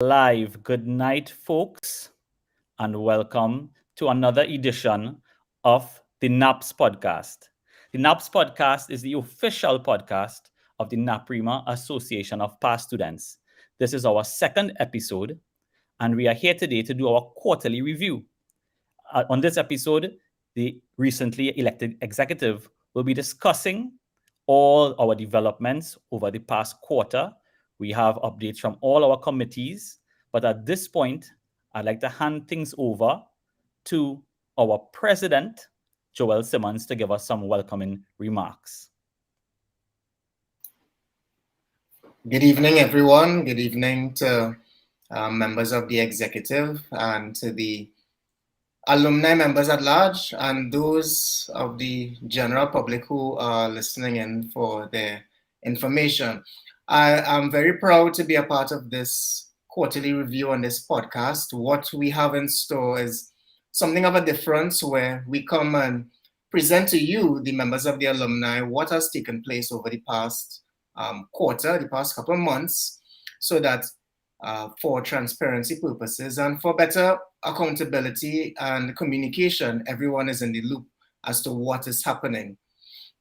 Live. Good night, folks, and welcome to another edition of the N.A.P.S podcast. The N.A.P.S podcast is the official podcast of the N.A.P. Association of Past Students. This is our second episode, and we are here today to do our quarterly review. On this episode, the recently elected executive will be discussing all our developments over the past quarter. We have updates from all our committees, but at this point, I'd like to hand things over to our president, Joel Simmons, to give us some welcoming remarks. Good evening, everyone. Good evening to members of the executive and to the alumni members at large and those of the general public who are listening in for their information. I am very proud to be a part of this quarterly review on this podcast. What we have in store is something of a difference where we come and present to you, the members of the alumni, what has taken place over the past quarter, the past couple of months, so that for transparency purposes and for better accountability and communication, everyone is in the loop as to what is happening.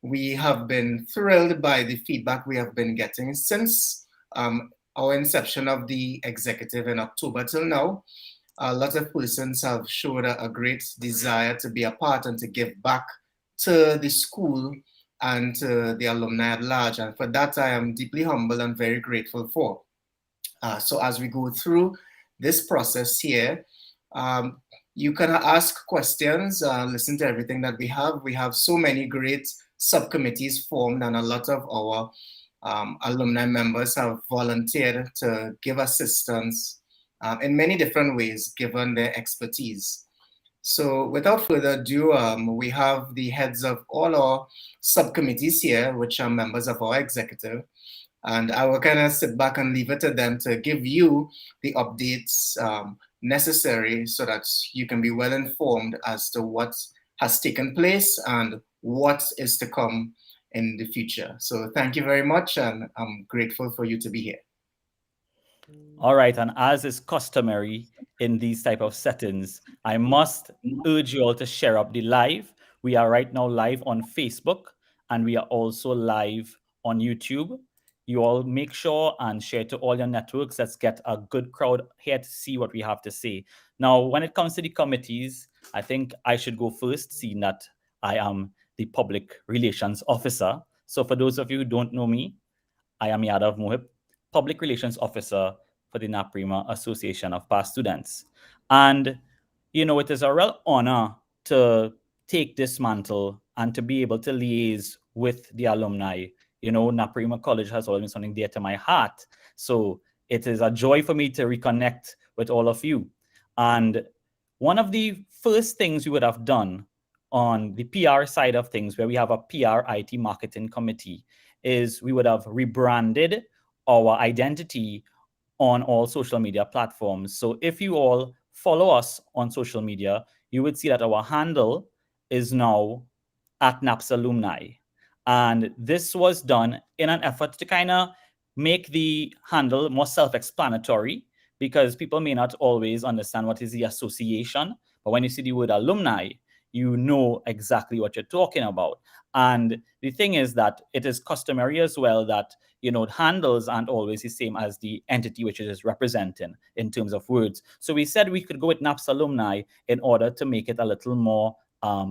We have been thrilled by the feedback we have been getting since our inception of the executive in October till now. A lot of persons have showed a great desire to be a part and to give back to the school and to the alumni at large. And for that, I am deeply humble and very grateful for. So as we go through this process here, you can ask questions, listen to everything that we have. We have so many great subcommittees formed, and a lot of our alumni members have volunteered to give assistance in many different ways, given their expertise. So without further ado, we have the heads of all our subcommittees here, which are members of our executive. And I will kind of sit back and leave it to them to give you the updates necessary so that you can be well informed as to what has taken place and what is to come in the future. So thank you very much, and I'm grateful for you to be here. All right, and as is customary in these type of settings, I must urge you all to share up the live. We are right now live on Facebook, and we are also live on YouTube. You all make sure and share to all your networks. Let's get a good crowd here to see what we have to say. Now, when it comes to the committees, I think I should go first, seeing that I am the public relations officer. So for those of you who don't know me, I am Yadav Mohib, public relations officer for the N.A.P. Association of Past Students. And, it is a real honor to take this mantle and to be able to liaise with the alumni. N.A.P. College has always been something dear to my heart. So it is a joy for me to reconnect with all of you. And one of the first things we would have done on the PR side of things, where we have a PR IT marketing committee, is we would have rebranded our identity on all social media platforms. So if you all follow us on social media, you would see that our handle is now at N.A.P.S Alumni. And this was done in an effort to kind of make the handle more self-explanatory, because people may not always understand what is the association. But when you see the word alumni, you know exactly what you're talking about. And the thing is that it is customary as well that, handles aren't always the same as the entity which it is representing in terms of words. So we said we could go with N.A.P.S Alumni in order to make it a little more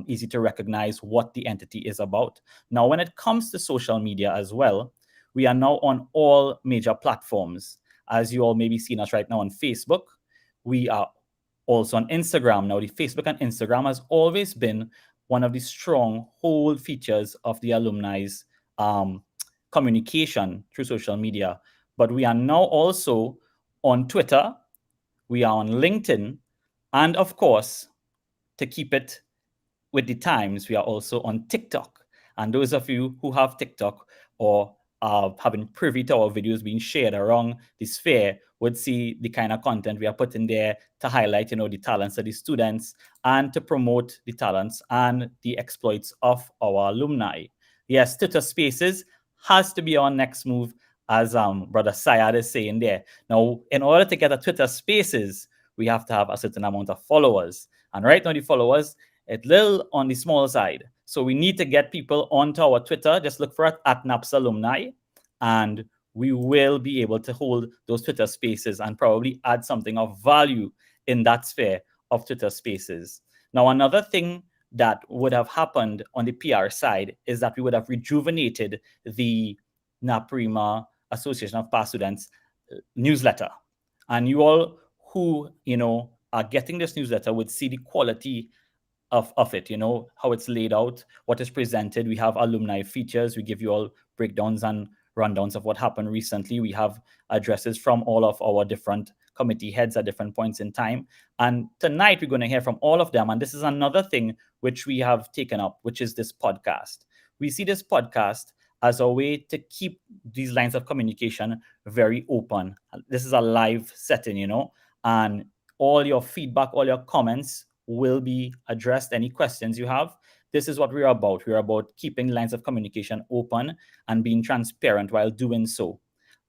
easy to recognize what the entity is about. Now, when it comes to social media as well, we are now on all major platforms. As you all may be seeing us right now on Facebook, we are also on Instagram. Now, the Facebook and Instagram has always been one of the stronghold features of the alumni's communication through social media. But we are now also on Twitter, we are on LinkedIn, and of course, to keep it with the times, we are also on TikTok. And those of you who have TikTok or have been privy to our videos being shared around the sphere would see the kind of content we are putting there to highlight, the talents of the students and to promote the talents and the exploits of our alumni. Yes, Twitter Spaces has to be our next move. as Brother Syed is saying there. Now, in order to get a Twitter Spaces, we have to have a certain amount of followers. And right now, the followers, it's little on the small side. So we need to get people onto our Twitter. Just look for it at N.A.P.S alumni, and we will be able to hold those Twitter Spaces and probably add something of value in that sphere of Twitter Spaces. Now, another thing that would have happened on the PR side is that we would have rejuvenated the NAPRIMA Association of Past Students newsletter. And you all who, are getting this newsletter would see the quality of it, how it's laid out, what is presented. We have alumni features. We give you all breakdowns and rundowns of what happened recently. We have addresses from all of our different committee heads at different points in time. And tonight we're going to hear from all of them. And this is another thing which we have taken up, which is this podcast. We see this podcast as a way to keep these lines of communication very open. This is a live setting, and all your feedback, all your comments will be addressed. Any questions you have, this is what we're about. We're about keeping lines of communication open and being transparent while doing so.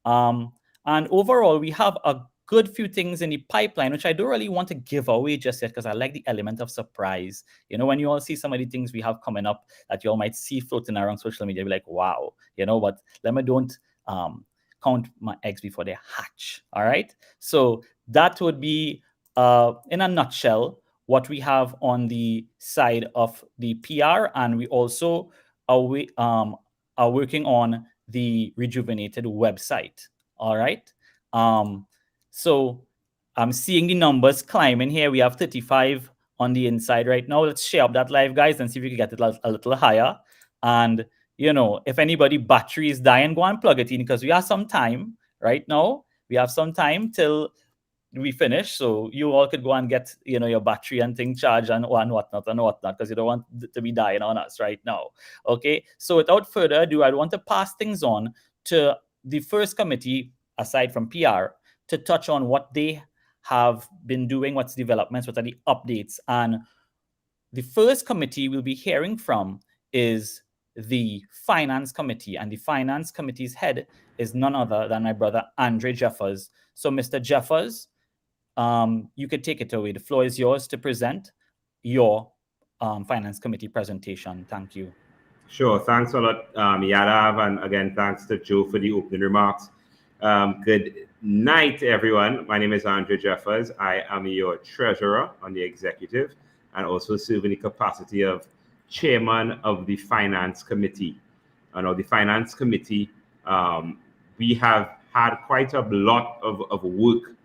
And overall, we have a good few things in the pipeline, which I don't really want to give away just yet because I like the element of surprise. When you all see some of the things we have coming up that you all might see floating around social media, be like, wow, but let me don't count my eggs before they hatch. All right. So that would be, in a nutshell, what we have on the side of the PR, and we also are working on the rejuvenated website. All right. So I'm seeing the numbers climbing here. We have 35 on the inside right now. Let's share up that live, guys, and see if we can get it a little higher. And if anybody battery is dying, go and plug it in because we have some time right now. We have some time till we finish, so you all could go and get your battery and thing charged and whatnot because you don't want to be dying on us right now. Okay, so without further ado, I want to pass things on to the first committee aside from PR to touch on what they have been doing, what's developments, what are the updates. And the first committee we'll be hearing from is the Finance Committee, and the Finance Committee's head is none other than my brother Andre Jeffers. So Mr. Jeffers, you could take it away. The floor is yours to present your Finance Committee presentation. Thank you. Sure. Thanks a lot, Yadav. And again, thanks to Joe for the opening remarks. Good night, everyone. My name is Andre Jeffers. I am your treasurer on the executive and also serve in the capacity of chairman of the Finance Committee. And on the Finance Committee, we have had quite a lot of work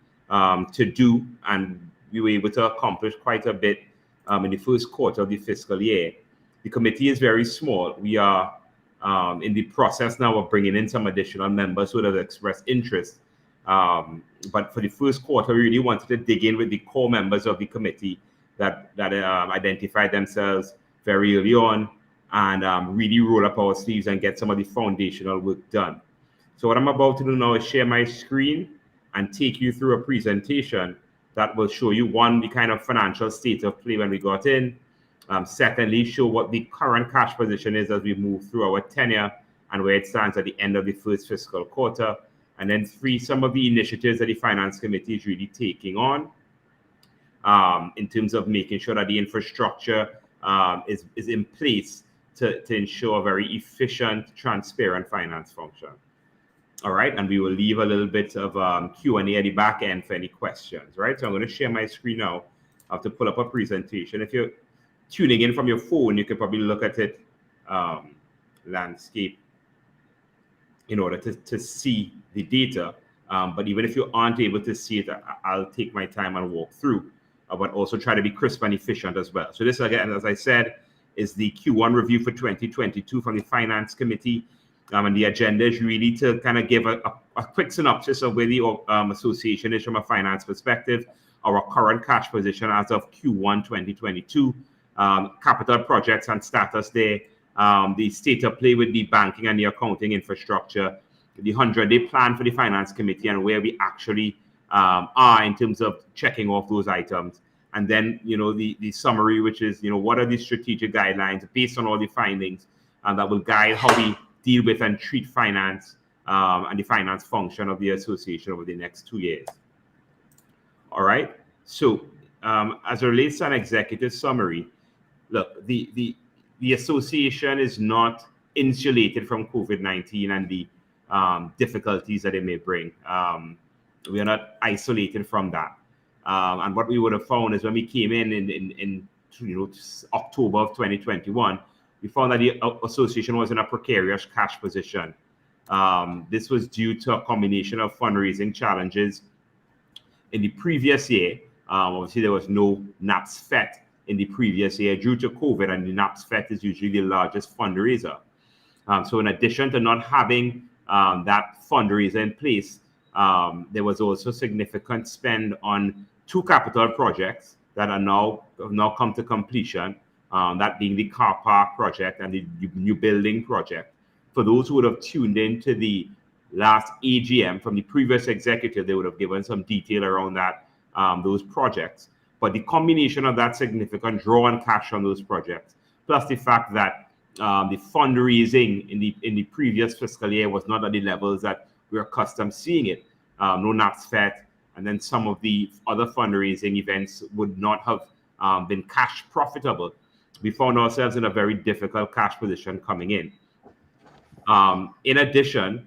to do, and we were able to accomplish quite a bit in the first quarter of the fiscal year. The committee is very small. We are in the process now of bringing in some additional members who have expressed interest. But for the first quarter, we really wanted to dig in with the core members of the committee that identified themselves very early on and really roll up our sleeves and get some of the foundational work done. So what I'm about to do now is share my screen and take you through a presentation that will show you, one, the kind of financial state of play when we got in. Secondly, show what the current cash position is as we move through our tenure and where it stands at the end of the first fiscal quarter. And then three, some of the initiatives that the Finance Committee is really taking on in terms of making sure that the infrastructure is in place to ensure a very efficient, transparent finance function. All right, and we will leave a little bit of Q&A at the back end for any questions, right? So I'm going to share my screen now. I have to pull up a presentation. If you're tuning in from your phone, you can probably look at it landscape in order to see the data. But even if you aren't able to see it, I'll take my time and walk through, but also try to be crisp and efficient as well. So this, again, as I said, is the Q1 review for 2022 from the Finance Committee. And the agenda is really to kind of give a quick synopsis of where the association is from a finance perspective, our current cash position as of Q1 2022, capital projects and status there, the state of play with the banking and the accounting infrastructure, the 100-day plan for the Finance Committee and where we actually are in terms of checking off those items. And then, the summary, which is, what are the strategic guidelines based on all the findings that will guide how we deal with and treat finance and the finance function of the association over the next 2 years. All right. So as it relates to an executive summary, look, the association is not insulated from COVID-19 and the difficulties that it may bring. We are not isolated from that. And what we would have found is when we came in October of 2021, we found that the association was in a precarious cash position. This was due to a combination of fundraising challenges in the previous year. Obviously, there was no N.A.P.S FET in the previous year due to COVID, and the N.A.P.S FET is usually the largest fundraiser. So in addition to not having that fundraiser in place, there was also significant spend on 2 capital projects that have now come to completion, that being the car park project and the new building project. For those who would have tuned into the last AGM from the previous executive, they would have given some detail around that, those projects. But the combination of that significant draw on cash on those projects, plus the fact that the fundraising in the previous fiscal year was not at the levels that we're accustomed seeing it, no N.A.P.S FET, and then some of the other fundraising events would not have been cash profitable. We found ourselves in a very difficult cash position coming in. In addition,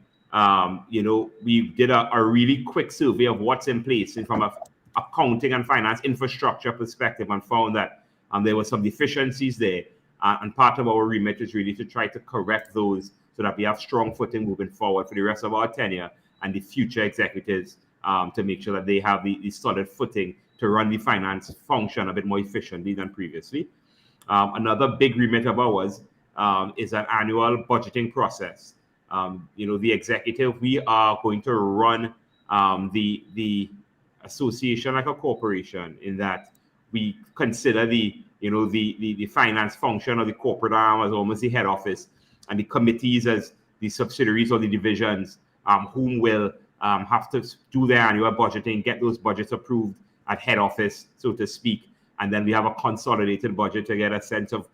we did a really quick survey of what's in place from a accounting and finance infrastructure perspective, and found that there were some deficiencies there. And part of our remit is really to try to correct those so that we have strong footing moving forward for the rest of our tenure and the future executives, to make sure that they have the solid footing to run the finance function a bit more efficiently than previously. Another big remit of ours is an annual budgeting process. The executive, we are going to run the association like a corporation, in that we consider the finance function of the corporate arm as almost the head office, and the committees as the subsidiaries or the divisions, whom will have to do their annual budgeting, get those budgets approved at head office, so to speak. And then we have a consolidated budget to get a sense of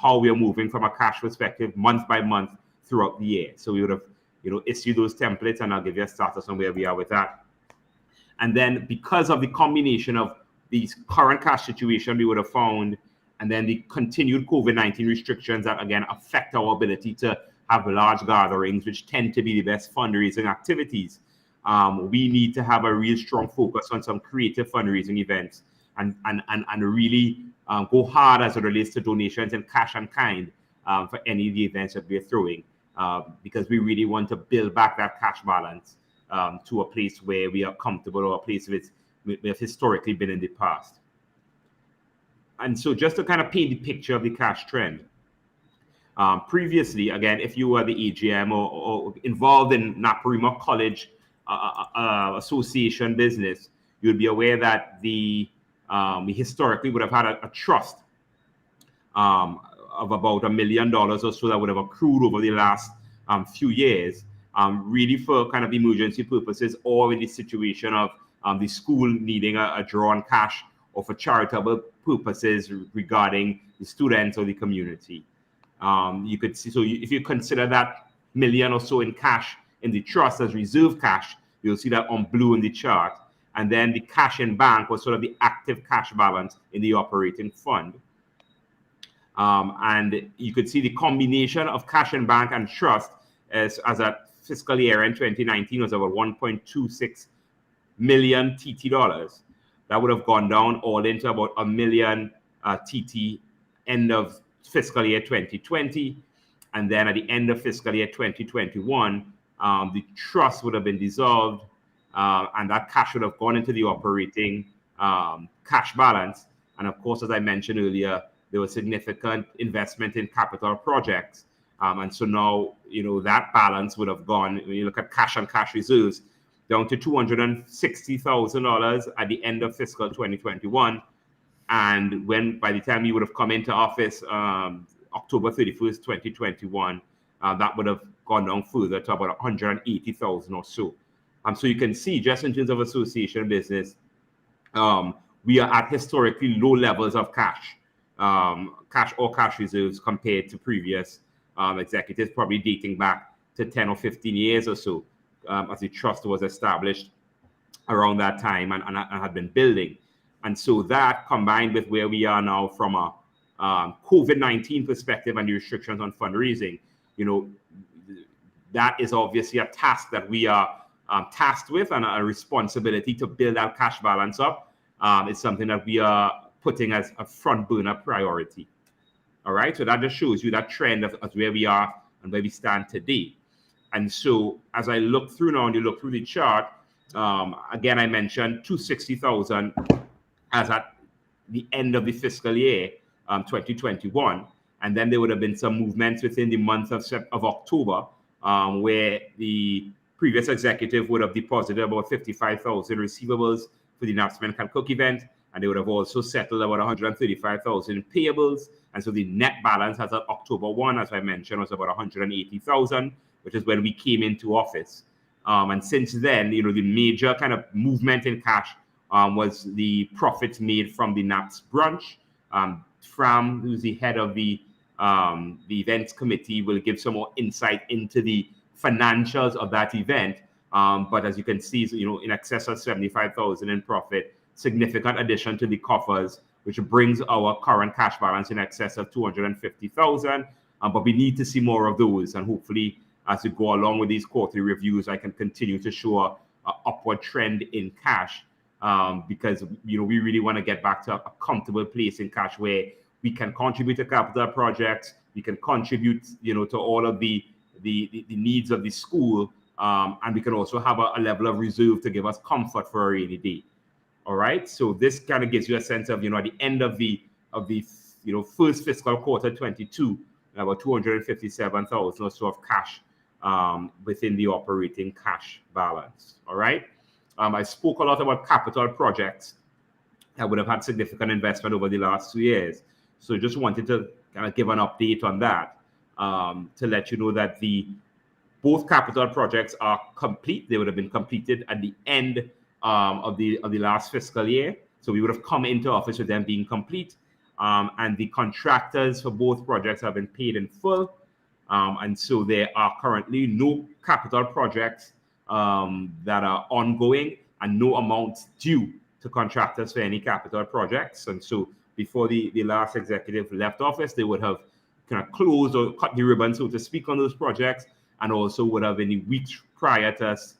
how we are moving from a cash perspective month by month throughout the year. So we would have issued those templates, and I'll give you a status on where we are with that. And then because of the combination of the current cash situation we would have found, and then the continued COVID-19 restrictions that again affect our ability to have large gatherings, which tend to be the best fundraising activities, we need to have a real strong focus on some creative fundraising events, and really go hard as it relates to donations and cash and kind for any of the events that we're throwing, because we really want to build back that cash balance to a place where we are comfortable, or a place we have historically been in the past. And so just to kind of paint the picture of the cash trend, previously, again, if you were the AGM or involved in Naparima College association business, you'd be aware that we historically would have had a trust of about $1 million or so that would have accrued over the last few years, really for kind of emergency purposes, or in the situation of the school needing a draw on cash, or for charitable purposes regarding the students or the community. You could see, so if you consider that million or so in cash in the trust as reserve cash, you'll see that on blue in the chart. And then the cash in bank was sort of the active cash balance in the operating fund. And you could see the combination of cash in bank and trust as at fiscal year end 2019 was about 1.26 million TT dollars. That would have gone down all into about 1 million TT end of fiscal year 2020. And then at the end of fiscal year 2021, the trust would have been dissolved, and that cash would have gone into the operating cash balance. And of course, as I mentioned earlier, there was significant investment in capital projects. And so now, that balance would have gone, when you look at cash and cash reserves, down to $260,000 at the end of fiscal 2021. And by the time you would have come into office, October 31st, 2021, that would have gone down further to about 180,000 or so. So you can see, just in terms of association business, we are at historically low levels of cash or cash reserves compared to previous executives, probably dating back to 10 or 15 years or so, as the trust was established around that time and had been building. And so that, combined with where we are now from a COVID-19 perspective and the restrictions on fundraising, that is obviously a task that we are tasked with, and a responsibility to build our cash balance up. It's something that we are putting as a front burner priority. All right, so that just shows you that trend of where we are and where we stand today. And so as I look through now and you look through the chart, again, I mentioned 260,000 as at the end of the fiscal year 2021. And then there would have been some movements within the month of October, where the previous executive would have deposited about 55,000 receivables for the N.A.P.S Men Can Cook event, and they would have also settled about 135,000 in payables. And so the net balance as of October 1, as I mentioned, was about 180,000, which is when we came into office. And since then, the major kind of movement in cash was the profits made from the N.A.P.S brunch. Fram, who's the head of the events committee, will give some more insight into the financials of that event. But as you can see, in excess of 75,000 in profit, significant addition to the coffers, which brings our current cash balance in excess of 250,000. But we need to see more of those, and hopefully, as we go along with these quarterly reviews, I can continue to show an upward trend in cash, because we really want to get back to a comfortable place in cash where we can contribute to capital projects, we can contribute, to all of the needs of the school, and we can also have a level of reserve to give us comfort for a rainy day. All right, so this kind of gives you a sense of, at the end of the first fiscal quarter 22, about 257,000 or so of cash within the operating cash balance. All right, I spoke a lot about capital projects that would have had significant investment over the last 2 years. So just wanted to kind of give an update on that, to let you know that both capital projects are complete. They would have been completed at the end of the last fiscal year. So we would have come into office with them being complete. And the contractors for both projects have been paid in full. And so there are currently no capital projects that are ongoing, and no amounts due to contractors for any capital projects. And so before the last executive left office, they would have kind of closed or cut the ribbon, so to speak, on those projects, and also would have, in the weeks prior to us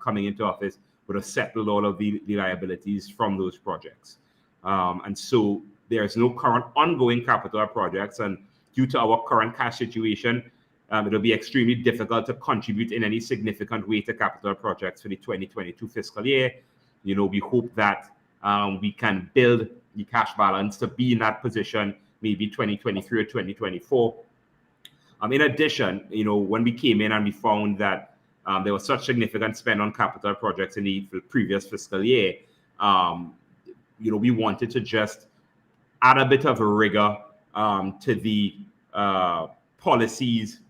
coming into office, would have settled all of the liabilities from those projects. And so there's no current ongoing capital projects, and due to our current cash situation, it'll be extremely difficult to contribute in any significant way to capital projects for the 2022 fiscal year. We hope that we can build the cash balance to be in that position maybe 2023 or 2024. In addition, when we came in and we found that there was such significant spend on capital projects in the previous fiscal year, we wanted to just add a bit of a rigor to the policies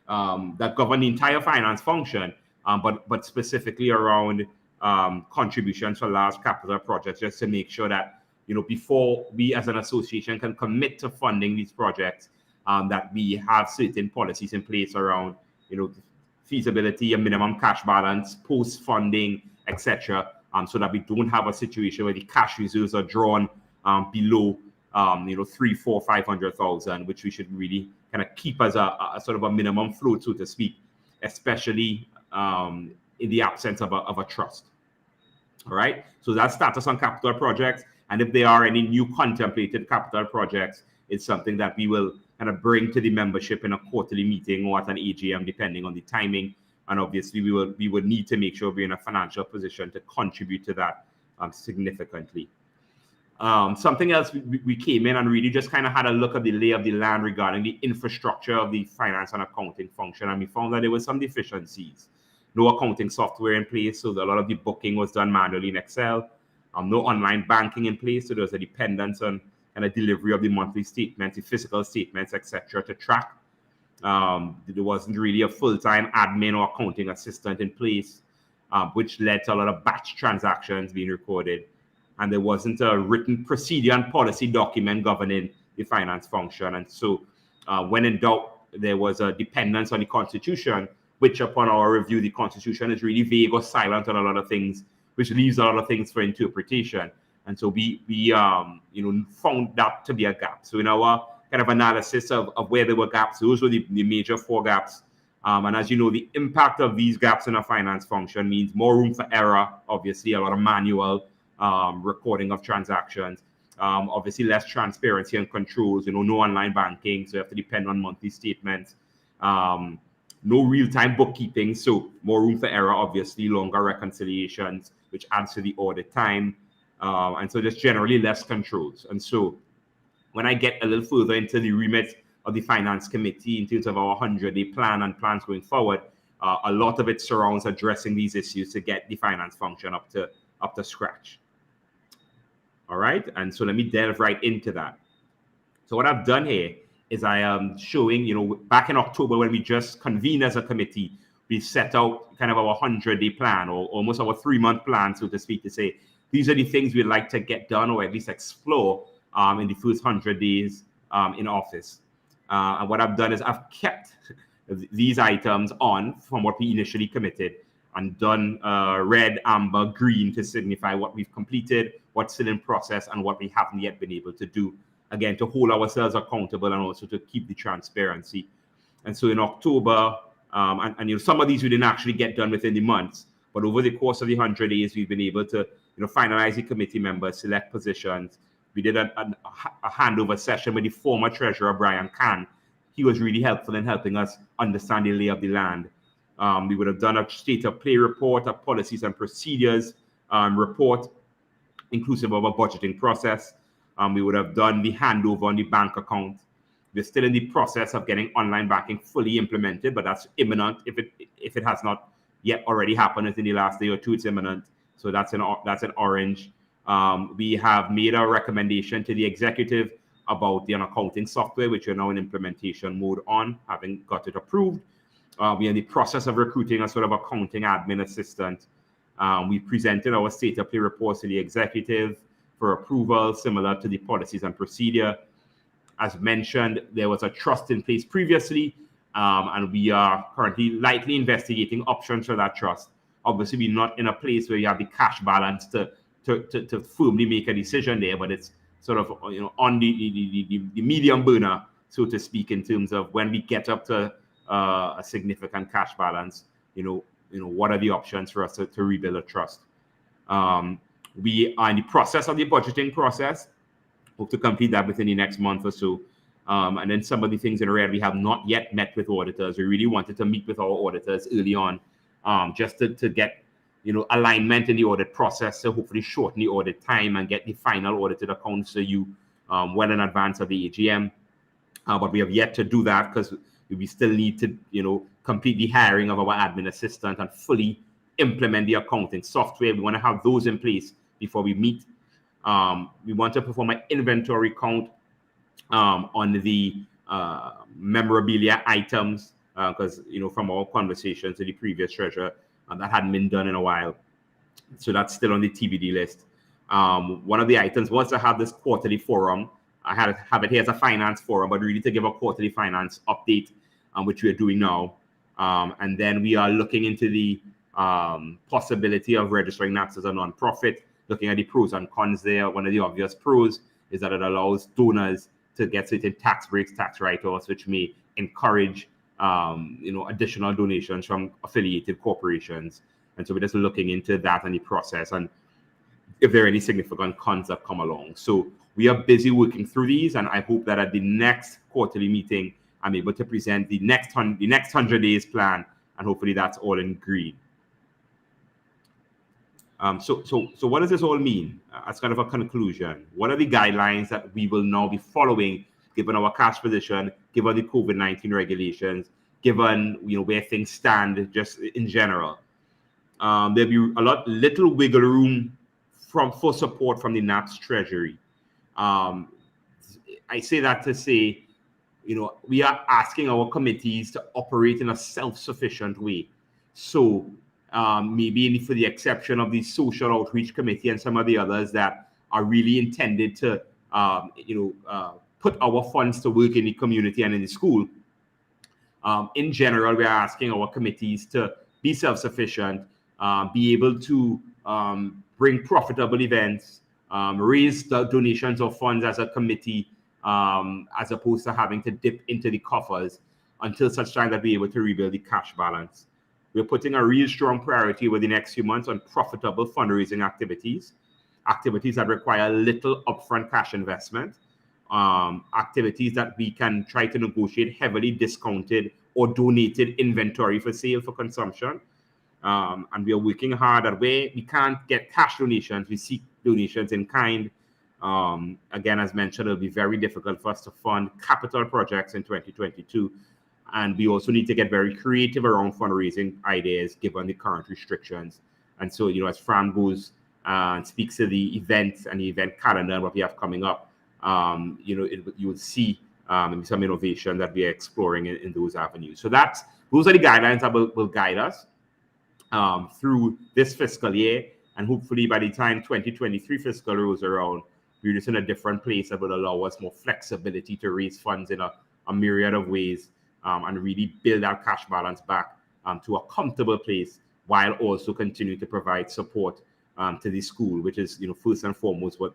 that govern the entire finance function, but specifically around contributions for large capital projects, just to make sure that, before we as an association can commit to funding these projects, that we have certain policies in place around, feasibility, a minimum cash balance, post-funding, etc., so that we don't have a situation where the cash reserves are drawn below, 300,000, 400,000, 500,000, which we should really kind of keep as a sort of a minimum float, so to speak, especially in the absence of a trust. All right, so that's status on capital projects. And if there are any new contemplated capital projects, it's something that we will kind of bring to the membership in a quarterly meeting or at an AGM, depending on the timing. And obviously, we would need to make sure we're in a financial position to contribute to that significantly. Something else, we came in and really just kind of had a look at the lay of the land regarding the infrastructure of the finance and accounting function, and we found that there were some deficiencies. No accounting software in place, so a lot of the booking was done manually in Excel. No online banking in place, so there was a dependence on kind of delivery of the monthly statements, the physical statements, etc., to track. There wasn't really a full-time admin or accounting assistant in place, which led to a lot of batch transactions being recorded. And there wasn't a written procedure and policy document governing the finance function. And so when in doubt, there was a dependence on the Constitution, which upon our review, the Constitution is really vague or silent on a lot of things, which leaves a lot of things for interpretation. And so we found that to be a gap. So in our kind of analysis of where there were gaps, those were the major 4 gaps. And as you know, the impact of these gaps in a finance function means more room for error, obviously, a lot of manual recording of transactions, obviously less transparency and controls, no online banking, so you have to depend on monthly statements, no real-time bookkeeping, so more room for error, obviously, longer reconciliations, which adds to the audit time, and so just generally less controls. And so when I get a little further into the remit of the Finance Committee in terms of our 100-day plan and plans going forward, a lot of it surrounds addressing these issues to get the finance function up to scratch. All right, and so let me delve right into that. So what I've done here is I am showing, back in October when we just convened as a committee, we set out kind of our 100-day plan, or almost our 3-month plan, so to speak, to say these are the things we'd like to get done or at least explore in the first 100 days in office. And what I've done is I've kept these items on from what we initially committed and done red, amber, green to signify what we've completed, what's still in process, and what we haven't yet been able to do. Again, to hold ourselves accountable and also to keep the transparency. And so in October, and some of these we didn't actually get done within the months, but over the course of the 100 days, we've been able to finalize the committee members, select positions. We did a handover session with the former treasurer, Brian Khan. He was really helpful in helping us understand the lay of the land. We would have done a state of play report, a policies and procedures report, inclusive of a budgeting process. We would have done the handover on the bank account. We're still in the process of getting online banking fully implemented, but that's imminent. If it has not yet already happened within the last day or two, it's imminent. So that's an orange. We have made a recommendation to the executive about the accounting software, which we're now in implementation mode on, having got it approved. We're in the process of recruiting a sort of accounting admin assistant. We presented our state of play reports to the executive for approval, similar to the policies and procedure. As mentioned, there was a trust in place previously, and we are currently lightly investigating options for that trust. Obviously, we're not in a place where you have the cash balance to firmly make a decision there, but it's sort of on the medium burner, so to speak, in terms of when we get up to a significant cash balance, what are the options for us to rebuild a trust. We are in the process of the budgeting process. Hope to complete that within the next month or so. And then some of the things in red, we have not yet met with auditors. We really wanted to meet with our auditors early on, just to get alignment in the audit process, so hopefully shorten the audit time and get the final audited accounts to you well in advance of the AGM. But we have yet to do that because we still need to complete the hiring of our admin assistant and fully implement the accounting software. We want to have those in place before we meet. We want to perform an inventory count on the memorabilia items because from our conversations with the previous treasurer, that hadn't been done in a while. So that's still on the TBD list. One of the items was to have this quarterly forum. I have it here as a finance forum, but really to give a quarterly finance update, which we're doing now. And then we are looking into the possibility of registering N.A.P.S as a non-profit, looking at the pros and cons there. One of the obvious pros is that it allows donors to get certain tax breaks, tax write-offs, which may encourage additional donations from affiliated corporations. And so we're just looking into that and the process and if there are any significant cons that come along. So we are busy working through these, and I hope that at the next quarterly meeting, I'm able to present the next 100 days plan, and hopefully that's all in green. So what does this all mean? As kind of a conclusion, what are the guidelines that we will now be following, given our cash position, given the COVID-19 regulations, given where things stand just in general? There'll be little wiggle room for support from the N.A.P.S Treasury. I say that to say, we are asking our committees to operate in a self-sufficient way. So maybe for the exception of the social outreach committee and some of the others that are really intended to, put our funds to work in the community and in the school, In general, we are asking our committees to be self-sufficient, be able to bring profitable events, raise the donations of funds as a committee, as opposed to having to dip into the coffers until such time that we're able to rebuild the cash balance. We're putting a real strong priority over the next few months on profitable fundraising activities that require little upfront cash investment, activities that we can try to negotiate heavily discounted or donated inventory for sale for consumption. And we are working hard at where we can't get cash donations, we seek donations in kind. Again, as mentioned, it'll be very difficult for us to fund capital projects in 2022. And we also need to get very creative around fundraising ideas given the current restrictions. And so, as Fran goes and speaks to the events and the event calendar and what we have coming up, you will see some innovation that we are exploring in those avenues. So those are the guidelines that will guide us through this fiscal year. And hopefully by the time 2023 fiscal rolls around, we're just in a different place that will allow us more flexibility to raise funds in a myriad of ways, and really build our cash balance back to a comfortable place, while also continue to provide support to the school, which is, first and foremost what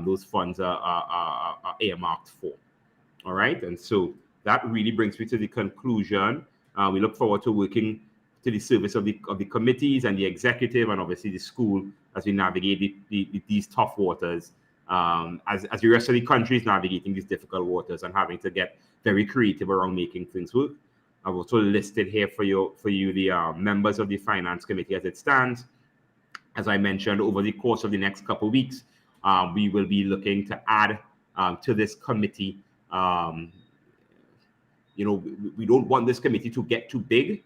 those funds are earmarked for. All right, and so that really brings me to the conclusion. We look forward to working to the service of the committees and the executive, and obviously the school, as we navigate these tough waters, as the rest of the country is navigating these difficult waters and having to get very creative around making things work. I've also listed here for you the members of the finance committee as it stands. As I mentioned, over the course of the next couple of weeks, we will be looking to add to this committee. We don't want this committee to get too big.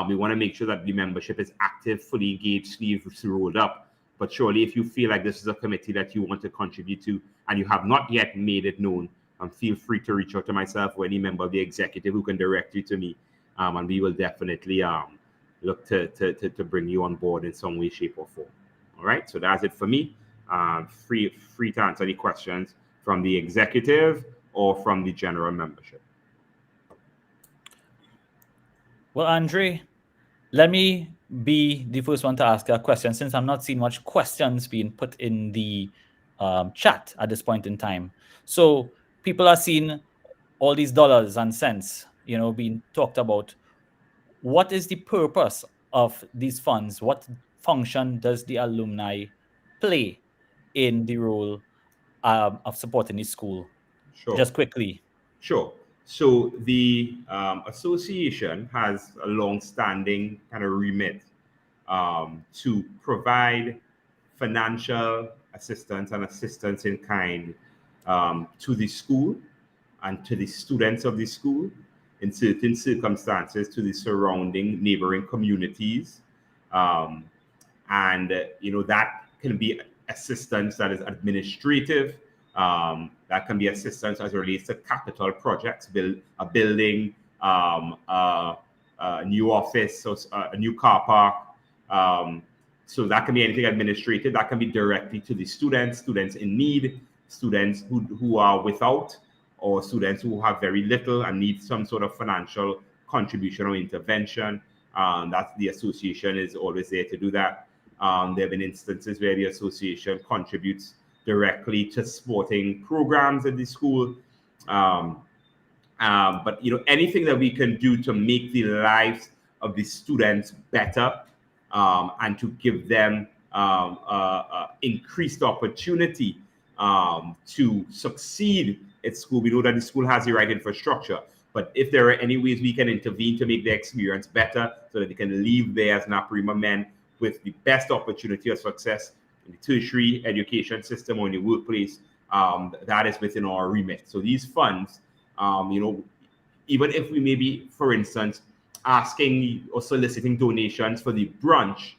We want to make sure that the membership is active, fully engaged, sleeves rolled up. But surely, if you feel like this is a committee that you want to contribute to and you have not yet made it known, feel free to reach out to myself or any member of the executive who can direct you to me, and we will definitely look to bring you on board in some way, shape, or form. All right, so that's it for me. Free to answer any questions from the executive or from the general membership. Well, Andre, let me be the first one to ask a question, since I'm not seeing much questions being put in the chat at this point in time. So people are seeing all these dollars and cents, being talked about. What is the purpose of these funds? What function does the alumni play in the role of supporting the school? Sure. Just quickly. Sure. So the association has a long-standing kind of remit to provide financial assistance and assistance in kind to the school and to the students of the school, in certain circumstances to the surrounding neighboring communities. And that can be assistance that is administrative. That can be assistance as it relates to capital projects, a building, a new office, or a new car park. So that can be anything administrative. That can be directly to the students in need, students who are without, or students who have very little and need some sort of financial contribution or intervention. That's the association is always there to do that. There have been instances where the association contributes directly to sporting programs at the school. But anything that we can do to make the lives of the students better, and to give them increased opportunity to succeed at school. We know that the school has the right infrastructure, but if there are any ways we can intervene to make their experience better so that they can leave there as N.A.P. men with the best opportunity of success in the tertiary education system or in the workplace, that is within our remit. So these funds, even if we may be, for instance, asking or soliciting donations for the brunch,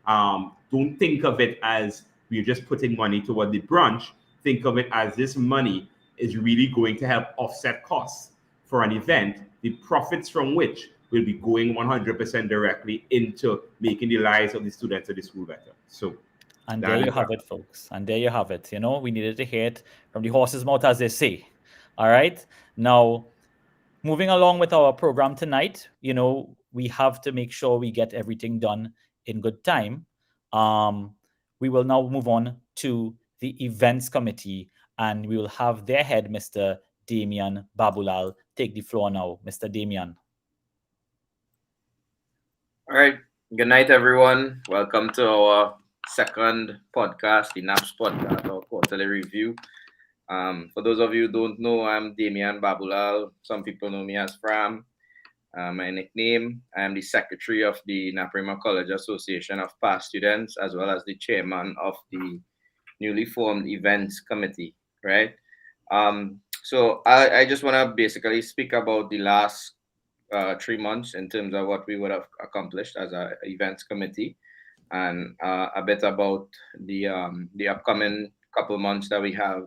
don't think of it as we're just putting money toward the brunch. Think of it as this money is really going to help offset costs for an event, the profits from which will be going 100% directly into making the lives of the students at the school better. So, and there you have it, folks. And there you have it. We needed to hear it from the horse's mouth, as they say. All right. Now, moving along with our program tonight, we have to make sure we get everything done in good time. We will now move on to the events committee, and we will have their head, Mr. Damian Babulal, take the floor now. Mr. Damian. All right. Good night, everyone. Welcome to our second podcast, the N.A.P.S podcast, our quarterly review. For those of you who don't know, I'm Damian Babulal. Some people know me as Fram. My nickname. I am the secretary of the N.A.P. College Association of Past Students, as well as the chairman of the newly formed events committee, right? So I just want to basically speak about the last 3 months in terms of what we would have accomplished as a events committee, and a bit about the upcoming couple months that we have,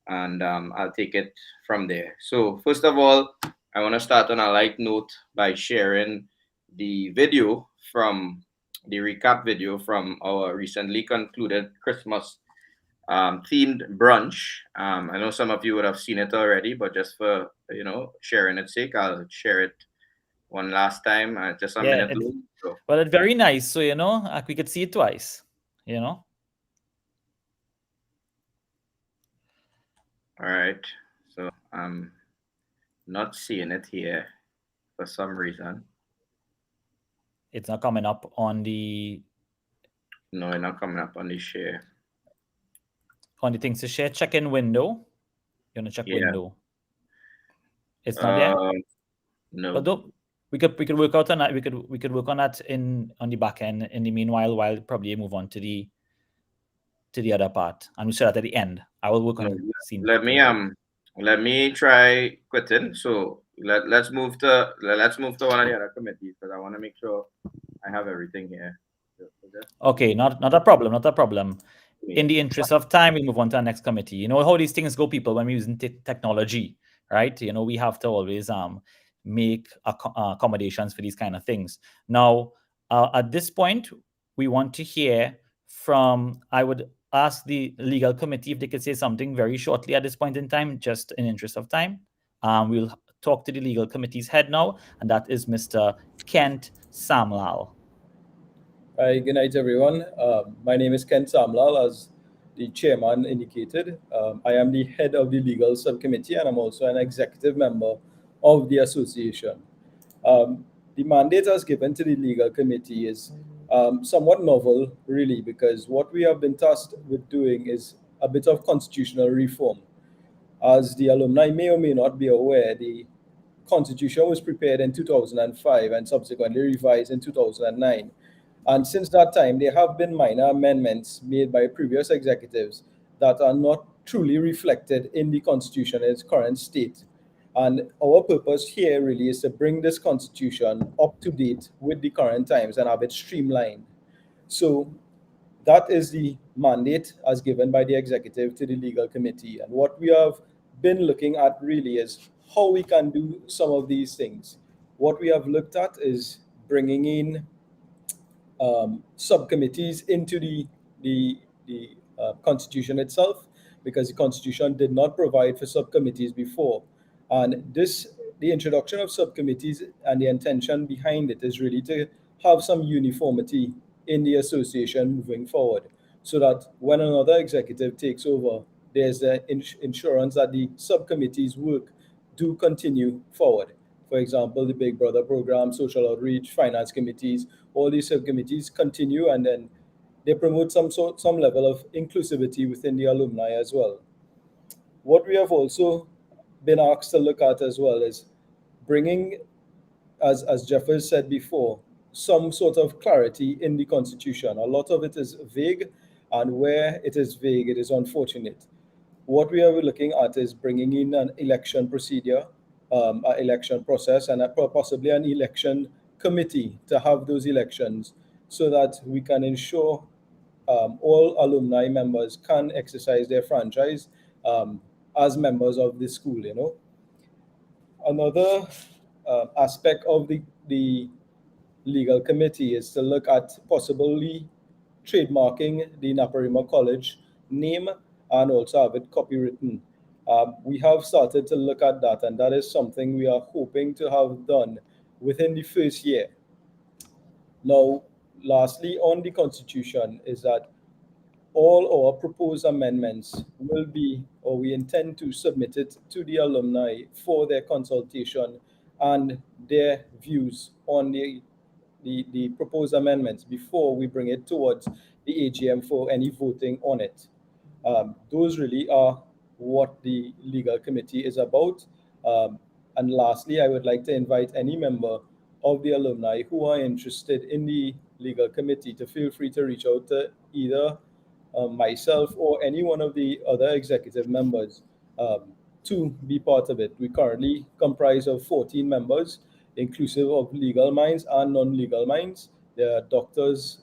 and I'll take it from there. So first of all, I want to start on a light note by sharing the video from the recap video from our recently concluded Christmas themed brunch. I know some of you would have seen it already, but just for sharing its sake, I'll share it one last time, just a Yeah, minute long. So, it's very nice. So, we could see it twice. all right. So I'm not seeing it here for some reason. It's not coming up on the No, it's not coming up on the share. things to share. Check in window. You want to check Yeah. window. It's not there. No. But we could work out on that. We could work on that on the back end in the meanwhile, while probably move on to the other part, and we start at the end. I will work No. on scene. Let me try quitting. So let's move to one of the other committees, because I want to make sure I have everything here. Okay, not a problem. Not a problem. In the Me. interest of time, we move on to our next committee. You know how these things go, people, when we're using technology, right? We have to always make accommodations for these kind of things. Now, at this point, we want to hear from, I would ask the legal committee if they could say something very shortly at this point in time, just in interest of time. We'll talk to the legal committee's head now, and that is Mr. Kent Samlal. Hi, good night, everyone. My name is Ken Samlal, as the chairman indicated. I am the head of the legal subcommittee, and I'm also an executive member of the association. The mandate as given to the legal committee is somewhat novel, really, because what we have been tasked with doing is a bit of constitutional reform. As the alumni may or may not be aware, the Constitution was prepared in 2005 and subsequently revised in 2009. And since that time, there have been minor amendments made by previous executives that are not truly reflected in the Constitution in its current state. And our purpose here really is to bring this Constitution up to date with the current times and have it streamlined. So that is the mandate as given by the executive to the legal committee. And what we have been looking at really is how we can do some of these things. What we have looked at is bringing in subcommittees into the constitution itself, because the constitution did not provide for subcommittees before. And the introduction of subcommittees and the intention behind it is really to have some uniformity in the association moving forward, so that when another executive takes over, there's the insurance that the subcommittees work do continue forward. For example, the Big Brother program, social outreach, finance committees, all these subcommittees continue, and then they promote some level of inclusivity within the alumni as well. What we have also been asked to look at as well is bringing, as Jeffers said before, some sort of clarity in the Constitution. A lot of it is vague, and where it is vague, it is unfortunate. What we are looking at is bringing in an election procedure, an election process, and possibly an election committee to have those elections, so that we can ensure all alumni members can exercise their franchise as members of the school. Another aspect of the legal committee is to look at possibly trademarking the Naparima College name and also have it copywritten. We have started to look at that, and that is something we are hoping to have done within the first year. Now, lastly, on the Constitution, is that all our proposed amendments will be, or we intend to submit it to the alumni for their consultation and their views on the proposed amendments before we bring it towards the AGM for any voting on it. Those really are what the legal committee is about. And lastly, I would like to invite any member of the alumni who are interested in the legal committee to feel free to reach out to either myself or any one of the other executive members to be part of it. We currently comprise of 14 members, inclusive of legal minds and non-legal minds. There are doctors.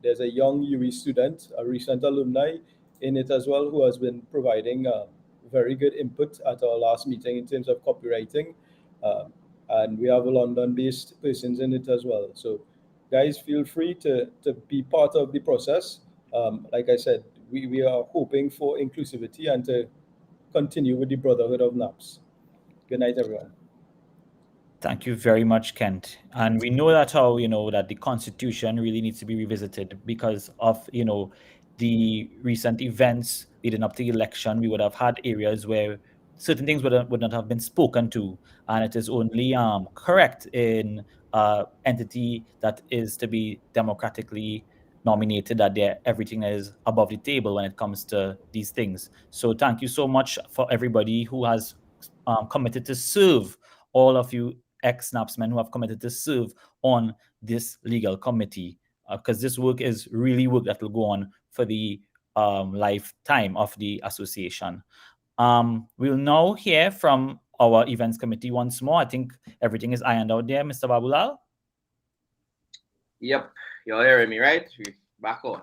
There's a young UE student, a recent alumni in it as well, who has been providing very good input at our last meeting in terms of copywriting. Uh, and we have London-based persons in it as well. So, guys, feel free to be part of the process. Like I said, we are hoping for inclusivity and to continue with the brotherhood of N.A.P.S. Good night, everyone. Thank you very much, Kent. And we know that how, that the Constitution really needs to be revisited because of, the recent events leading up to the election. We would have had areas where certain things would not have been spoken to, and it is only correct in entity that is to be democratically nominated that everything is above the table when it comes to these things. So thank you so much for everybody who has committed to serve, all of you ex-N.A.P.S men who have committed to serve on this legal committee, because this work is really work that will go on for the lifetime of the association. We'll now hear from our events committee once more. I think everything is ironed out there, Mr. Babulal. Yep, you're hearing me, right? We back on.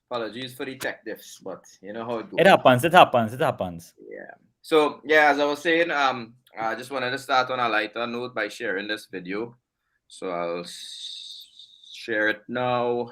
Apologies for the tech diffs, but you know how it goes. It happens. Yeah. So yeah, as I was saying, I just wanted to start on a lighter note by sharing this video. So I'll share it now.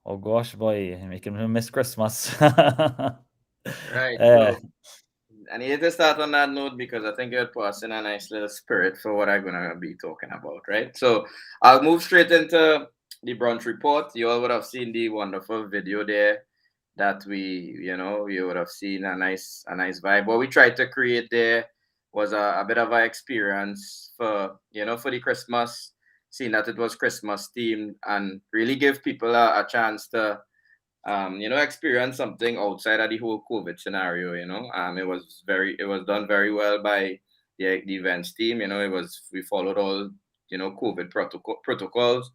Oh gosh, boy, making me miss Christmas. Right. So I needed to start on that note because I think it puts in a nice little spirit for what I'm gonna be talking about, right? So I'll move straight into the brunch report. You all would have seen the wonderful video there that you would have seen a nice vibe. What we tried to create there was a bit of an experience for the Christmas, seeing that it was Christmas themed and really give people a chance to experience something outside of the whole COVID scenario. It was done very well by the events team. We followed all COVID protocols,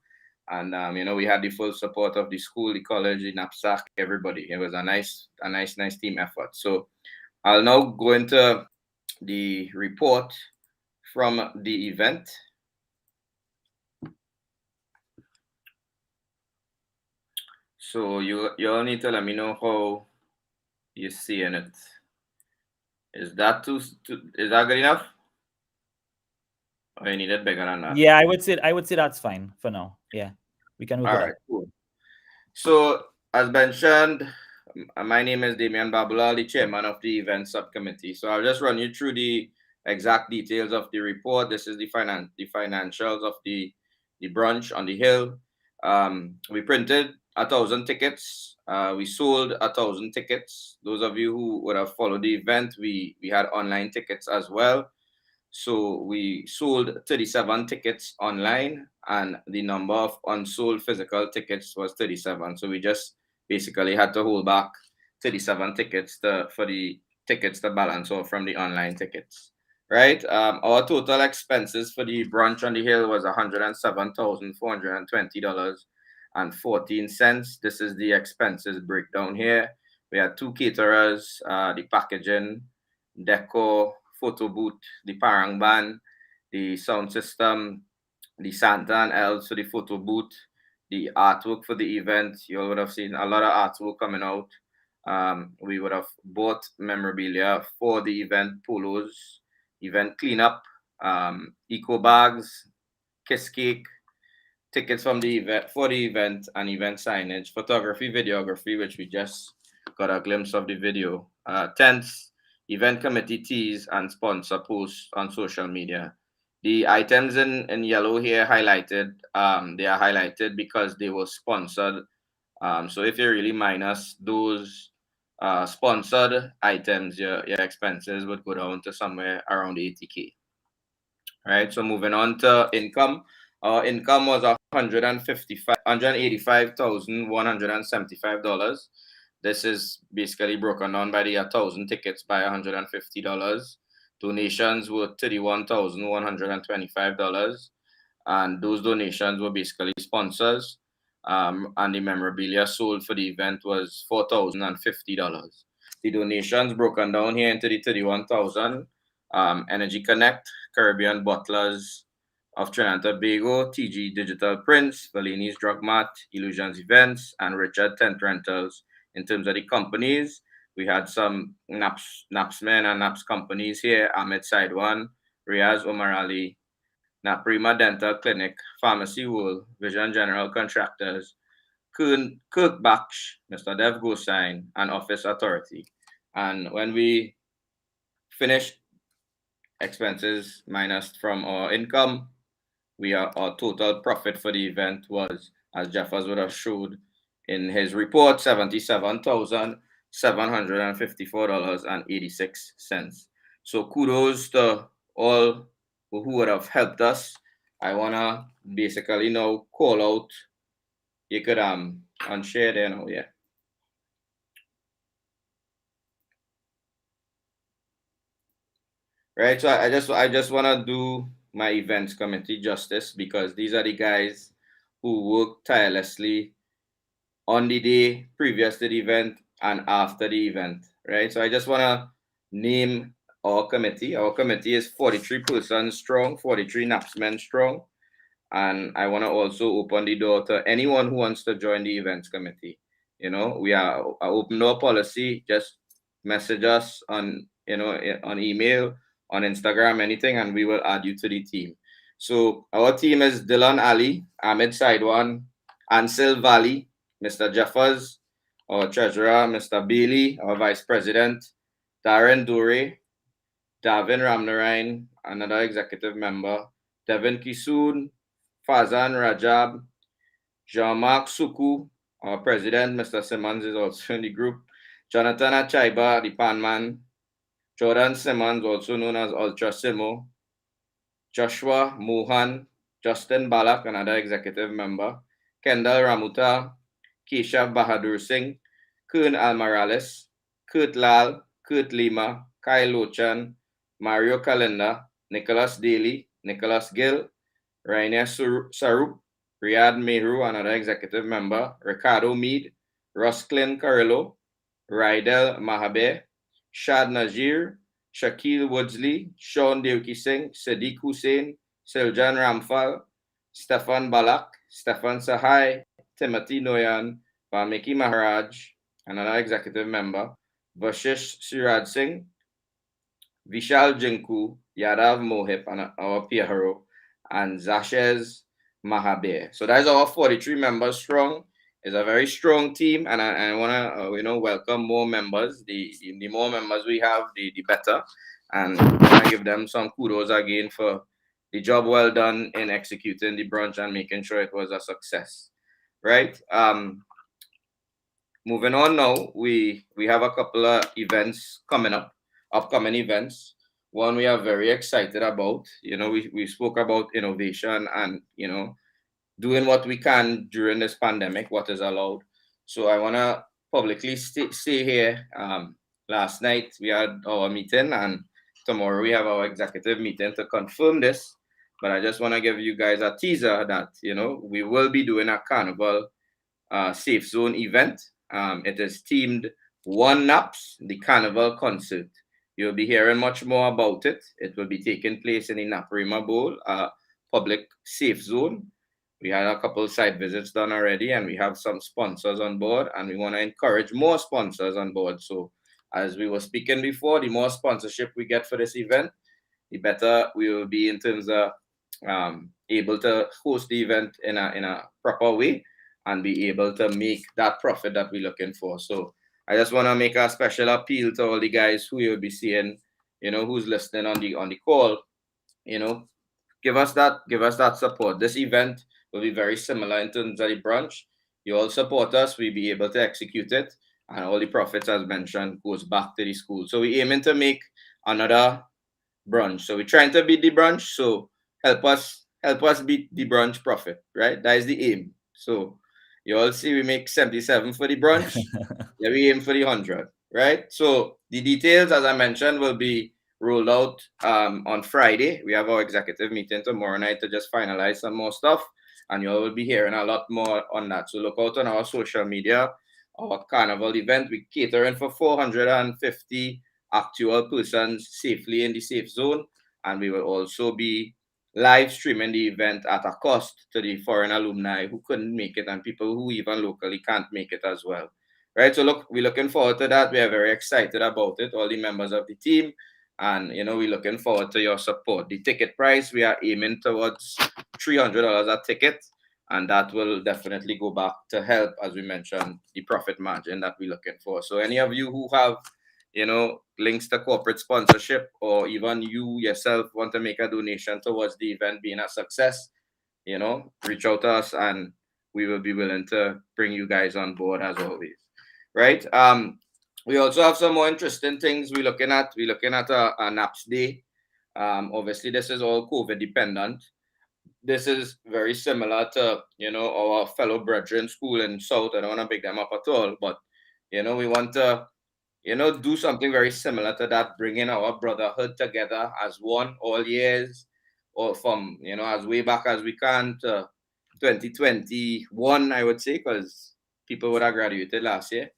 and we had the full support of the school, the college, the knapsack, everybody. It was a nice team effort. So I'll now go into the report from the event. So you all need to let me know how you're seeing it. Is that is that good enough? Or you need it bigger than that? Yeah, I would say that's fine for now. Yeah, we can work All with right, cool. So as mentioned, my name is Damian Babulal, the chairman of the event subcommittee. So I'll just run you through the exact details of the report. This is the financials of the brunch on the hill. We printed 1,000 tickets. We sold 1,000 tickets. Those of you who would have followed the event, we had online tickets as well. So we sold 37 tickets online, and the number of unsold physical tickets was 37. So we just basically had to hold back 37 tickets for the tickets to balance off from the online tickets. Right. Our total expenses for the brunch on the hill was $107,420.14. This is the expenses breakdown here. We had 2 caterers, the packaging, decor, photo booth, the parang band, the sound system, the Santa and elves for the photo booth, the artwork for the event. You all would have seen a lot of artwork coming out. We would have bought memorabilia for the event, polos, event cleanup, eco bags, kiss cake, tickets from the event for the event, and event signage, photography, videography, which we just got a glimpse of the video, tents, event committee tees, and sponsor posts on social media. The items in yellow here highlighted, they are highlighted because they were sponsored. So if you really minus those sponsored items, your expenses would go down to somewhere around 80K. Right. So moving on to income. Our income was $185,175. This is basically broken down by the 1,000 tickets by $150. Donations were $31,125, and those donations were basically sponsors. And the memorabilia sold for the event was $4,050. The donations broken down here into the 31,000. Energy Connect, Caribbean Bottlers of Trinidad and Tobago, TG Digital Prints, Bellini's Drug Mart, Illusions Events, and Richard Tent Rentals. In terms of the companies, we had some N.A.P.S men and N.A.P.S companies here: Ahmed Sidewan, Riaz Omar Ali, Naprima Dental Clinic, Pharmacy World, Vision General Contractors, Kirk Baksh, Mr. Dev Gosain, and Office Authority. And when we finished expenses minus from our income, our total profit for the event was, as Jeffers would have showed in his report, $77,754.86. So kudos to all who would have helped us. I wanna basically now call out. You could unshare there now, yeah. Right. So I just wanna do my events committee justice, because these are the guys who work tirelessly on the day previous to the event and after the event, right? So I just want to name our committee. Our committee is 43 persons strong, 43 N.A.P.S men strong. And I want to also open the door to anyone who wants to join the events committee. You know, we are open door policy. Just message us on, on email, on Instagram, anything, and we will add you to the team. So our team is Dylan Ali, Ahmed Sidewan, Ansel Valley, Mr. Jeffers, our treasurer, Mr. Bailey, our vice president, Darren Dore, Davin Ramnarain, another executive member, Devin Kisoon, Fazan Rajab, Jean-Marc Suku, our president, Mr. Simmons is also in the group, Jonathan Achaiba, the panman, Jordan Simmons, also known as Ultra Simo, Joshua Mohan, Justin Balak, another executive member, Kendall Ramuta, Keshav Bahadur Singh, Kern Almarales, Kurt Lal, Kurt Lima, Kyle Lochan, Mario Kalenda, Nicholas Daly, Nicholas Gill, Rainer Sarup, Riyad Mehru, another executive member, Ricardo Mead, Rusklin Carrillo, Rydel Mahabe, Shad Najir, Shakil Woodsley, Sean Devki Singh, Sadiq Hussain, Siljan Ramphal, Stefan Balak, Stefan Sahai, Timothy Noyan, Valmiki Maharaj, another executive member, Vashish Siraj Singh, Vishal Jinku, Yadav Mohip, our PRO, and Zashez Mahabe. So that's our 43 members strong. It's a very strong team, and I want to welcome more members. The more members we have, the better. And I want to give them some kudos again for the job well done in executing the brunch and making sure it was a success. Right. Moving on now, we have a couple of events coming up, upcoming events. One we are very excited about. We spoke about innovation and doing what we can during this pandemic, what is allowed. So I want to publicly say here, last night we had our meeting and tomorrow we have our executive meeting to confirm this. But I just want to give you guys a teaser that, we will be doing a carnival safe zone event. It is themed One Naps, the Carnival Concert. You'll be hearing much more about it. It will be taking place in the Naparima Bowl, public safe zone. We had a couple site visits done already, and we have some sponsors on board, and we want to encourage more sponsors on board. So, as we were speaking before, the more sponsorship we get for this event, the better we will be in terms of able to host the event in a proper way and be able to make that profit that we're looking for. So I just want to make a special appeal to all the guys who you'll be seeing, who's listening on the call, you know, give us that support. This event will be very similar in terms of the brunch. You all support us, we'll be able to execute it, and all the profits, as mentioned, goes back to the school. So we're aiming to make another brunch. So we're trying to beat the brunch. So help us beat the brunch profit, right? That is the aim. So you all see we make 77 for the brunch. Yeah, we aim for the 100, right? So the details, as I mentioned, will be rolled out on Friday. We have our executive meeting tomorrow night to just finalize some more stuff, and you all will be hearing a lot more on that. So look out on our social media. Our carnival event, we catering for 450 actual persons safely in the safe zone, and we will also be live streaming the event at a cost to the foreign alumni who couldn't make it and people who even locally can't make it as well. Right, so look, we're looking forward to that. We are very excited about it, all the members of the team, and we're looking forward to your support. The ticket price, we are aiming towards $300 a ticket, and that will definitely go back to help, as we mentioned, the profit margin that we're looking for. So any of you who have links to corporate sponsorship, or even you yourself want to make a donation towards the event being a success, reach out to us and we will be willing to bring you guys on board as always. Right. We also have some more interesting things we're looking at. We're looking at a N.A.P.S day. Obviously this is all COVID dependent. This is very similar to our fellow brethren school in South. I don't want to big them up at all, but we want to do something very similar to that, bringing our brotherhood together as one all years, or from, as way back as we can to 2021, I would say, because people would have graduated last year,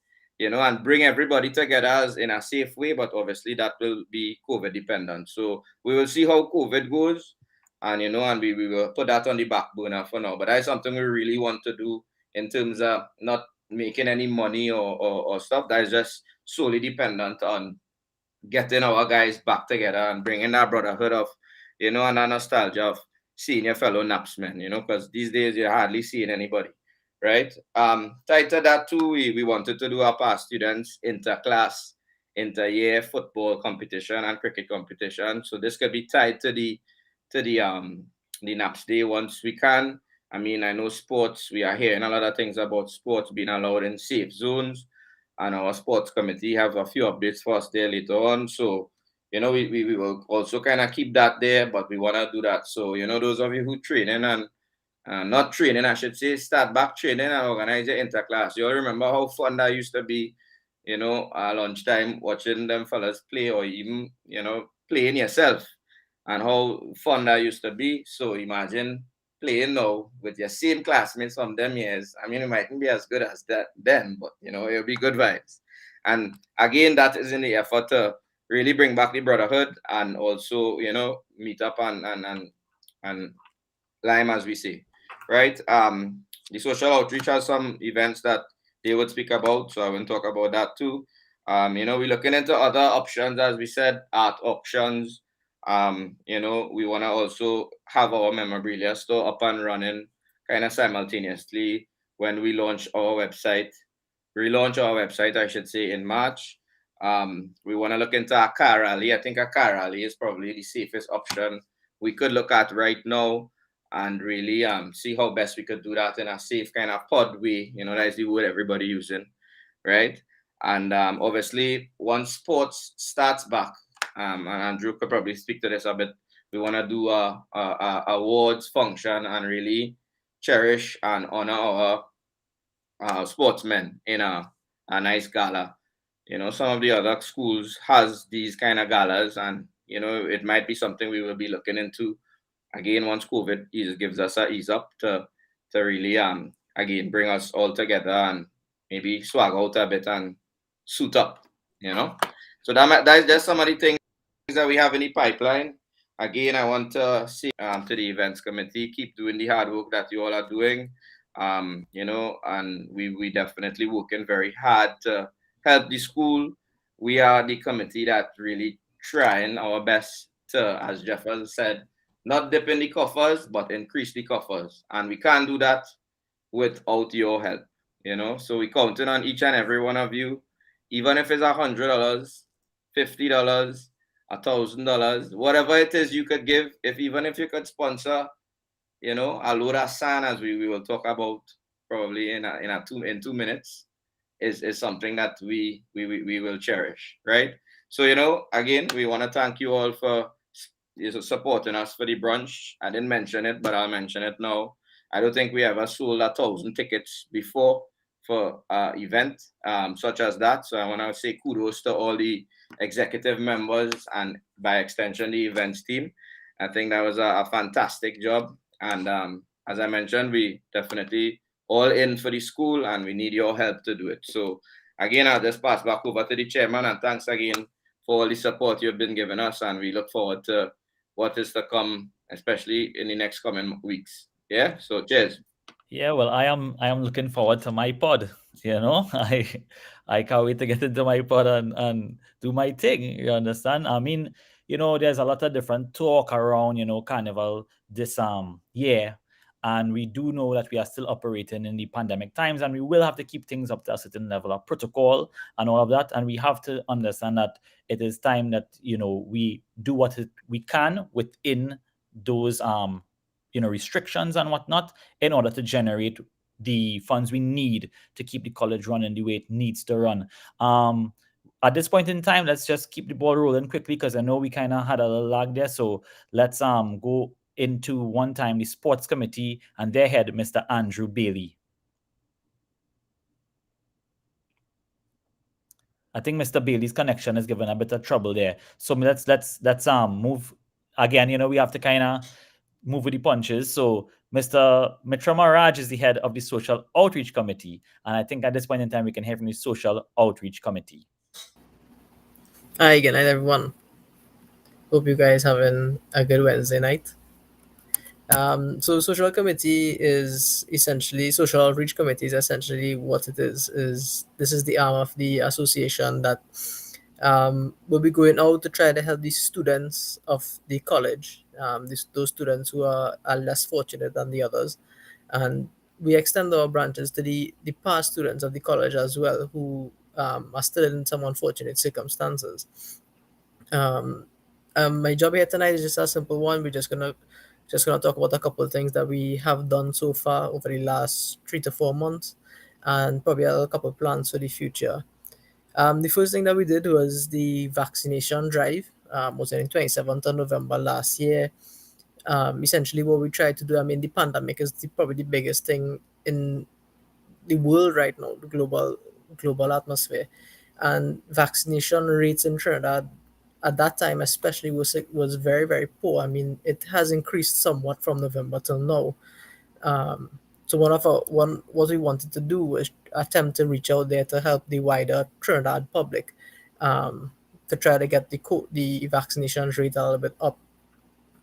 and bring everybody together as in a safe way, but obviously that will be COVID dependent. So we will see how COVID goes, and, and we will put that on the back burner for now. But that is something we really want to do in terms of not making any money or stuff. That is just solely dependent on getting our guys back together and bringing that brotherhood of, and that nostalgia of seeing your fellow N.A.P.S men, because these days you're hardly seeing anybody, right? Tied to that too, we wanted to do our past students inter-class, inter-year football competition and cricket competition. So this could be tied to the N.A.P.S day once we can. I mean, I know sports, we are hearing a lot of things about sports being allowed in safe zones, and our sports committee have a few updates for us there later on. So, we will also kind of keep that there, but we want to do that. So, those of you who training and not training, I should say, start back training and organize your interclass. You all remember how fun that used to be, lunchtime watching them fellas play, or even, playing yourself, and how fun that used to be. So imagine playing now with your same classmates from them years. I mean, it mightn't be as good as that then, but it'll be good vibes. And again, that is in the effort to really bring back the brotherhood, and also meet up and lime, as we say, right? The social outreach has some events that they would speak about, so I will talk about that too. We're looking into other options, as we said, art auctions. We want to also have our memorabilia store up and running kind of simultaneously when we relaunch our website, I should say, in March. We want to look into a car rally. I think a car rally is probably the safest option we could look at right now, and really see how best we could do that in a safe kind of pod way. That is the word everybody using, right? And obviously, once sports starts back, and Andrew could probably speak to this a bit, we want to do a awards function and really cherish and honor our sportsmen in a nice gala. Some of the other schools has these kind of galas, and it might be something we will be looking into again once COVID gives us a ease up to really again bring us all together and maybe swag out a bit and suit up. So that is just some of the things that we have in the pipeline. Again, I want to say to the events committee, keep doing the hard work that you all are doing. And we definitely working very hard to help the school. We are the committee that really trying our best to, as Jeff has said, not dip in the coffers, but increase the coffers. And we can't do that without your help. So we counting on each and every one of you, even if it's $100, $50, $1,000, whatever it is you could give. Even if you could sponsor, a load of sand, as we will talk about probably in 2 minutes, is something that we will cherish, right? So again, we want to thank you all for supporting us for the brunch. I didn't mention it, but I'll mention it now. I don't think we ever sold 1,000 tickets before for event such as that. So I want to say kudos to all the executive members and by extension the events team. I think that was a fantastic job. And as I mentioned, we definitely all in for the school and we need your help to do it. So again, I'll just pass back over to the chairman, and thanks again for all the support you've been giving us, and we look forward to what is to come, especially in the next coming weeks. Yeah. So cheers. Yeah, well, I am looking forward to my pod. I can't wait to get into my pod and do my thing. You understand? I mean, there's a lot of different talk around, carnival this year. And we do know that we are still operating in the pandemic times, and we will have to keep things up to a certain level of protocol and all of that. And we have to understand that it is time that we do what we can within those restrictions and whatnot in order to generate the funds we need to keep the college running the way it needs to run. At this point in time, let's just keep the ball rolling quickly because I know we kind of had a little lag there. So let's go into one time the sports committee and their head, Mr. Andrew Bailey. I think Mr. Bailey's connection is giving a bit of trouble there. So let's move again. We have to kind of move with the punches. So Mr. Mitra Maharaj is the head of the Social Outreach Committee. And I think at this point in time, we can hear from the Social Outreach Committee. Hi, good night, everyone. Hope you guys having a good Wednesday night. So social committee is essentially, social outreach committee is essentially what it is this is the arm of the association that will be going out to try to help the students of the college, those students who are less fortunate than the others. And we extend our branches to the past students of the college as well, who are still in some unfortunate circumstances. My job here tonight is just a simple one. We're just gonna talk about a couple of things that we have done so far over the last 3 to 4 months, and probably a couple of plans for the future. The first thing that we did was the vaccination drive. Was on 27th of November last year. Essentially, what we tried to do, I mean, the pandemic is probably the biggest thing in the world right now, the global atmosphere, and vaccination rates in Trinidad at that time especially was very, very poor. I mean, it has increased somewhat from November till now. So what we wanted to do was attempt to reach out there to help the wider Trinidad public, to try to get the vaccination rate a little bit up.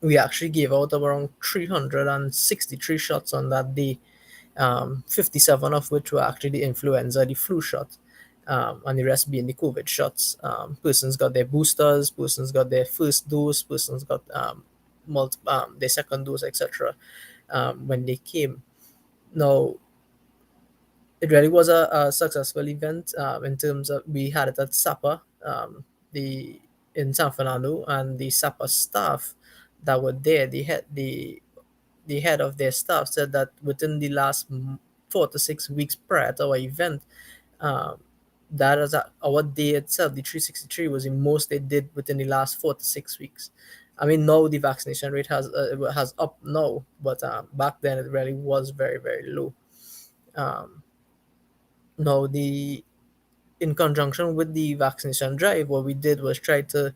We actually gave out around 363 shots on that day, 57 of which were actually the influenza, the flu shot, and the rest being the COVID shots. Persons got their boosters, persons got their first dose, persons got their second dose, etc. When they came. Now, it really was a successful event in terms of we had it at SAPA, the in San Fernando, and the SAPA staff that were there, the head of their staff said that within the last 4 to 6 weeks prior to our event, um, that is our day itself, the 363 was the most they did within the last 4 to 6 weeks. I mean, now the vaccination rate has up now, but back then it really was very very low. Um, Now the in conjunction with the vaccination drive, what we did was try to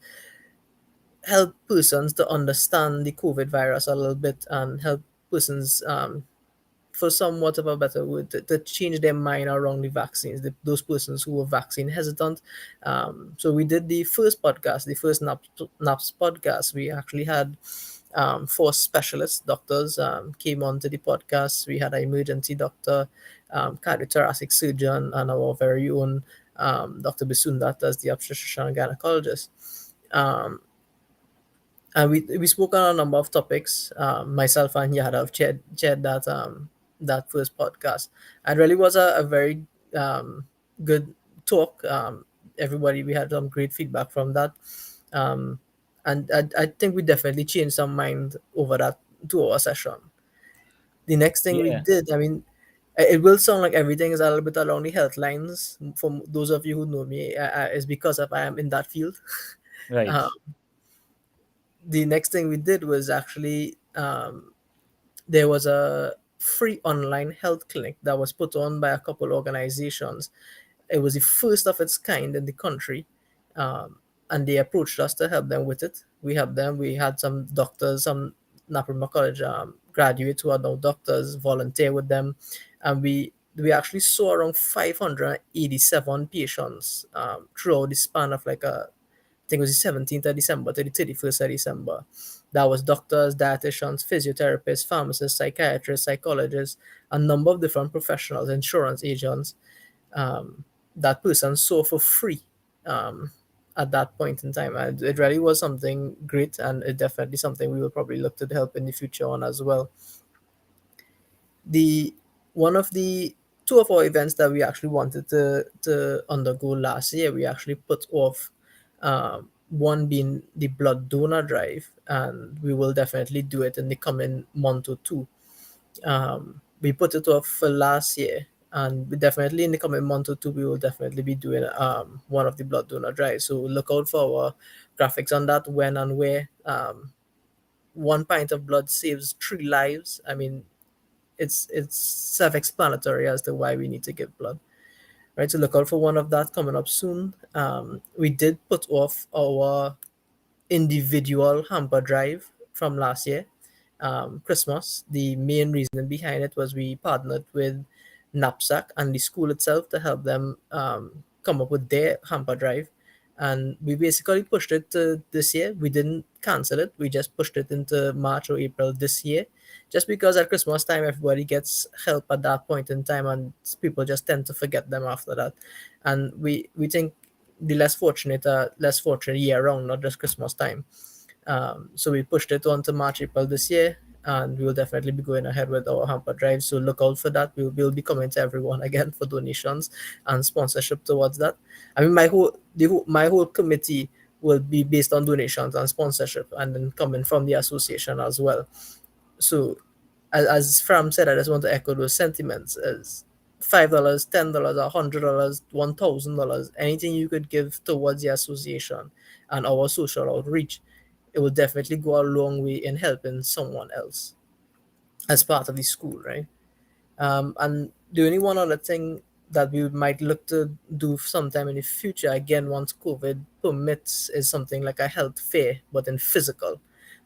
help persons to understand the COVID virus a little bit and help persons for somewhat of a better word, to change their mind around the vaccines, those persons who were vaccine hesitant. So we did the first podcast, the first N.A.P.S podcast. We actually had four specialists, doctors came onto the podcast. We had an emergency doctor, cardiothoracic surgeon, and our very own Dr. Bisundat as the obstetrician and gynecologist. Um, and we spoke on a number of topics. Myself and Yada have chaired that first podcast, and really was a very good talk. Everybody, we had some great feedback from that, um, and I think we definitely changed some mind over that 2 hour session. The next thing we Yeah, did, I mean, it will sound like everything is a little bit along the health lines. For those of you who know me, is because of I am in that field. right. Uh, the next thing we did was actually there was a free online health clinic that was put on by a couple organizations. It was the first of its kind in the country, um, and they approached us to help them with it. We helped them. We had some doctors, some N.A.P.S College graduates who are now doctors, volunteer with them, and we actually saw around 587 patients throughout the span of like a I think it was the 17th of December to the 31st of December. That was doctors, dietitians, physiotherapists, pharmacists, psychiatrists, psychologists, a number of different professionals, insurance agents, um, that person saw for free um, at that point in time. And it really was something great, and it definitely something we will probably look to help in the future on as well. The one of the two of our events that we actually wanted to undergo last year, we actually put off, one being the blood donor drive, and we will definitely do it in the coming month or two. We put it off for last year, and we definitely in the coming month or two we will definitely be doing one of the blood donor drives. So look out for our graphics on that, when and where. 1 pint of blood saves 3 lives. I mean, it's self-explanatory as to why we need to give blood, right? So look out for one of that coming up soon. We did put off our individual hamper drive from last year, Christmas. The main reason behind it was we partnered with Knapsack and the school itself to help them come up with their hamper drive. And we basically pushed it to this year. We didn't cancel it. We just pushed it into March or April this year, just because at Christmas time everybody gets help at that point in time, and people just tend to forget them after that. And we think the less fortunate year round, not just Christmas time. So we pushed it on to March, April this year, and we will definitely be going ahead with our hamper drive. So look out for that. We'll be coming to everyone again for donations and sponsorship towards that. I mean, my whole committee will be based on donations and sponsorship, and then coming from the association as well. So, as Fram said, I just want to echo those sentiments. As $5, $10, $100, $1,000, anything you could give towards the association and our social outreach, it will definitely go a long way in helping someone else as part of the school, right? And the only one other thing that we might look to do sometime in the future, again, once COVID permits, is something like a health fair, but in physical.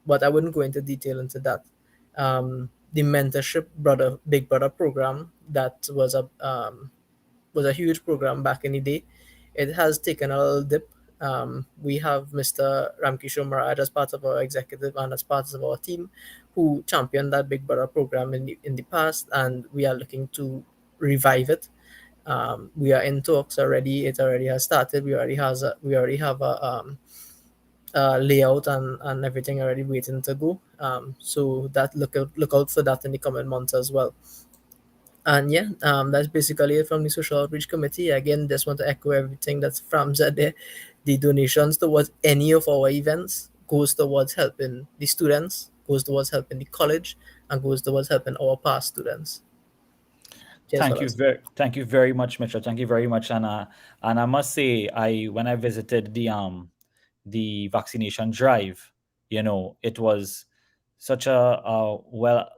But I wouldn't go into detail into that. The mentorship brother, big brother program, that was a huge program back in the day. It has taken a little dip. We have Mr. Ramkishore Maraj as part of our executive and as part of our team, who championed that Big Brother program in the past, and we are looking to revive it. We are in talks already. It already has started. We already have a layout and everything already waiting to go. So that look out for that in the coming months as well. And yeah, that's basically it from the Social Outreach Committee. Again, just want to echo everything that Fram said there. The donations towards any of our events goes towards helping the students, goes towards helping the college, and goes towards helping our past students. Cheers, fellas. Thank you very much, Mitchell. Thank you very much, and I must say, when I visited the vaccination drive, it was such a well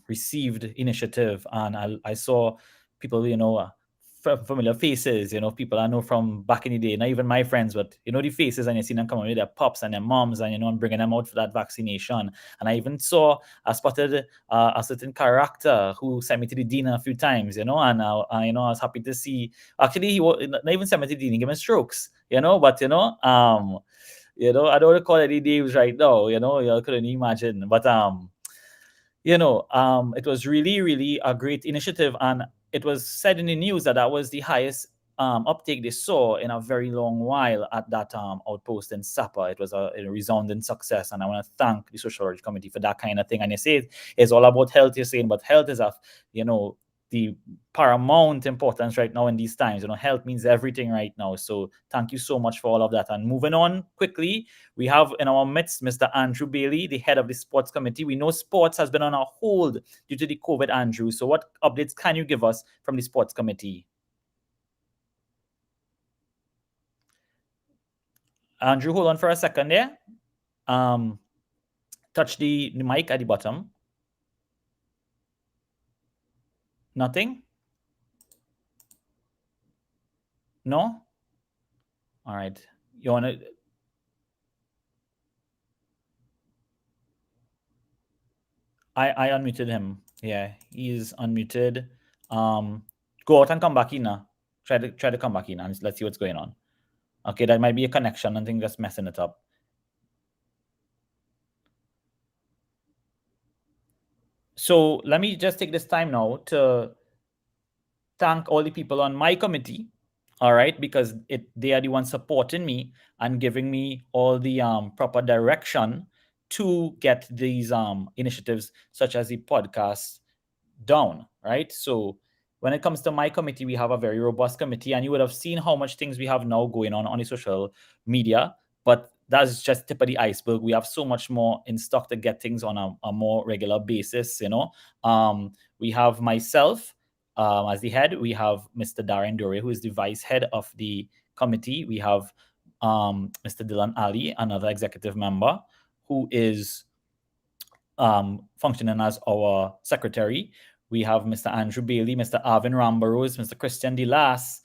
received initiative, and I saw people, familiar faces, people I know from back in the day, not even my friends, but the faces, and you see them coming with their pops and their moms, and I'm bringing them out for that vaccination. And I spotted a certain character who sent me to the dean a few times, and I was happy to see. Actually, he not even sent me to the dean, he gave me strokes, but I don't recall any names right now, you couldn't imagine. But it was really, really a great initiative. And it was said in the news that that was the highest uptake they saw in a very long while at that outpost in Sapa. It was a resounding success. And I want to thank the Social Work Committee for that kind of thing. And you say it's all about health, you're saying, but health is the paramount importance right now in these times. Health means everything right now. So thank you so much for all of that. And moving on quickly, we have in our midst Mr. Andrew Bailey, the head of the sports committee. We know sports has been on a hold due to the COVID, Andrew. So what updates can you give us from the sports committee? Andrew, hold on for a second there. Touch the mic at the bottom. Nothing? No? All right. You want to... I unmuted him. Yeah, he's unmuted. Go out and come back in now. Try to come back in and let's see what's going on. Okay, that might be a connection. I think that's messing it up. So let me just take this time now to thank all the people on my committee, all right, because they are the ones supporting me and giving me all the proper direction to get these initiatives such as the podcast down, right? So when it comes to my committee, we have a very robust committee, and you would have seen how much things we have now going on the social media, but that's just tip of the iceberg. We have so much more in stock to get things on a more regular basis. We have myself as the head. We have Mr. Darren Dore, who is the vice head of the committee. We have Mr. Dylan Ali, another executive member, who is functioning as our secretary. We have Mr. Andrew Bailey, Mr. Arvin Rambarose, Mr. Christian Dilas,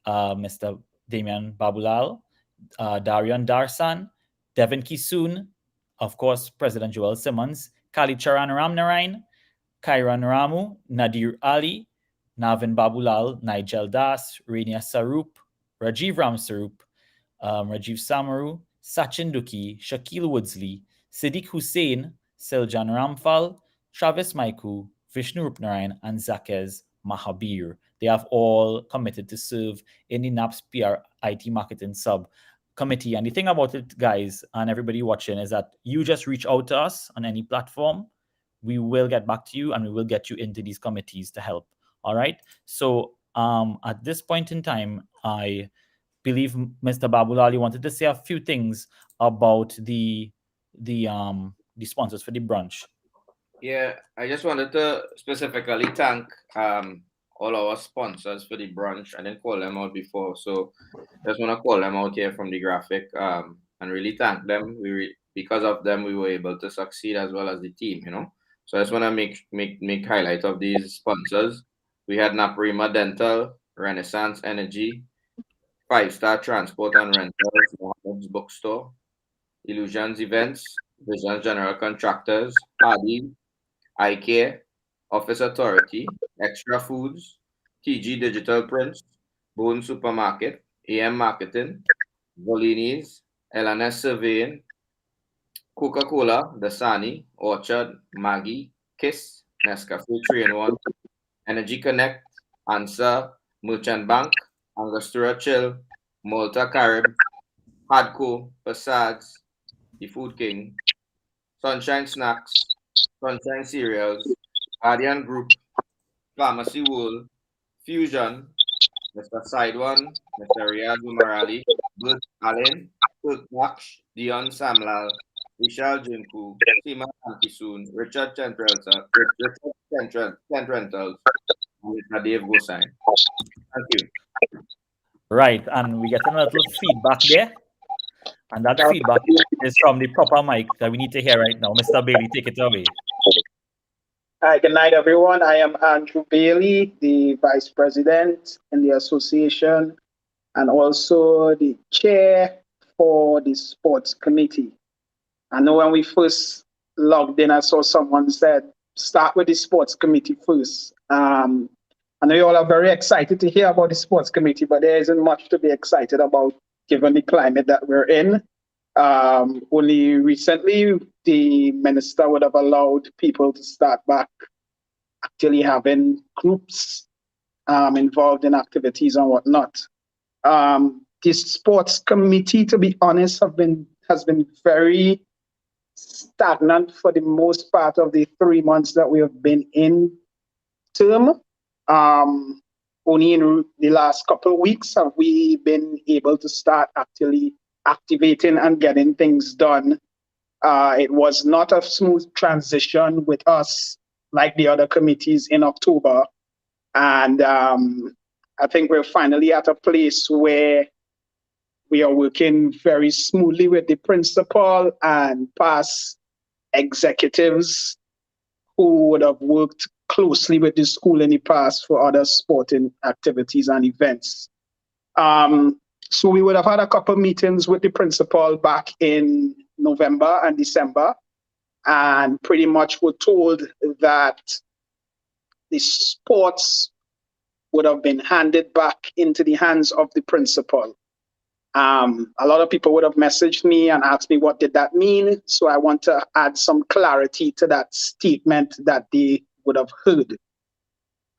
Mr. Damian Babulal, Darian Darsan, Devin Kisoon, of course, President Joel Simmons, Kali Charan Ramnarain, Kairan Ramu, Nadir Ali, Navin Babulal, Nigel Das, Rania Sarup, Rajiv Ramsarup, Rajiv Samaru, Sachin Duki, Shakil Woodsley, Siddiq Hussain, Siljan Ramphal, Travis Maiku, Vishnu Rupnarayan, and Zakez Mahabir. They have all committed to serve in the N.A.P.S PR IT marketing sub committee. And the thing about it, guys, and everybody watching, is that you just reach out to us on any platform. We will get back to you and we will get you into these committees to help. All right. So at this point in time, I believe Mr. Babulali wanted to say a few things about the sponsors for the brunch. Yeah, I just wanted to specifically thank all our sponsors for the brunch. I didn't call them out before, so just want to call them out here from the graphic and really thank them. Because of them, we were able to succeed as well as the team, So I just want to make highlight of these sponsors. We had Naprima Dental, Renaissance Energy, 5-Star Transport and Rentals, Mohammed's Bookstore, Illusions Events, Visions General Contractors, Hardy, iCare, Office Authority, Extra Foods, TG Digital Prints, Boone Supermarket, AM Marketing, Volini's, LNS Surveying, Coca-Cola, Dasani, Orchard, Maggie, Kiss, Nescafe 3-in-1, Energy Connect, Answer, Merchant Bank, Angostura Chill, Malta Carib, Hadco, Facades, The Food King, Sunshine Snacks, Sunshine Cereals, Guardian Group, Pharmacy World, Fusion, Mr. Sidewon, Mr. Riyaz Umarali, Bert Allen, Kirk Baksh, Dion Samlal, Vishal Jinku, Seema Ankisoon, Richard Tentrentals, and Mr. Dave Gosine. Thank you. Right, and we getting a little feedback there, and that feedback is from the proper mic that we need to hear right now. Mr. Bailey, take it away. Hi, good night, everyone. I am Andrew Bailey, the Vice President in the association and also the chair for the sports committee. I know when we first logged in, I saw someone said, start with the sports committee first. I know you all are very excited to hear about the sports committee, but there isn't much to be excited about given the climate that we're in. Only recently, the minister would have allowed people to start back actually having groups involved in activities and whatnot. The sports committee, to be honest, has been very stagnant for the most part of the 3 months that we have been in term. Only in the last couple of weeks have we been able to start actually activating and getting things done. It was not a smooth transition with us like the other committees in October. And I think we're finally at a place where we are working very smoothly with the principal and past executives who would have worked closely with the school in the past for other sporting activities and events. So we would have had a couple meetings with the principal back in November and December, and pretty much were told that the sports would have been handed back into the hands of the principal. A lot of people would have messaged me and asked me what did that mean. So I want to add some clarity to that statement that they would have heard.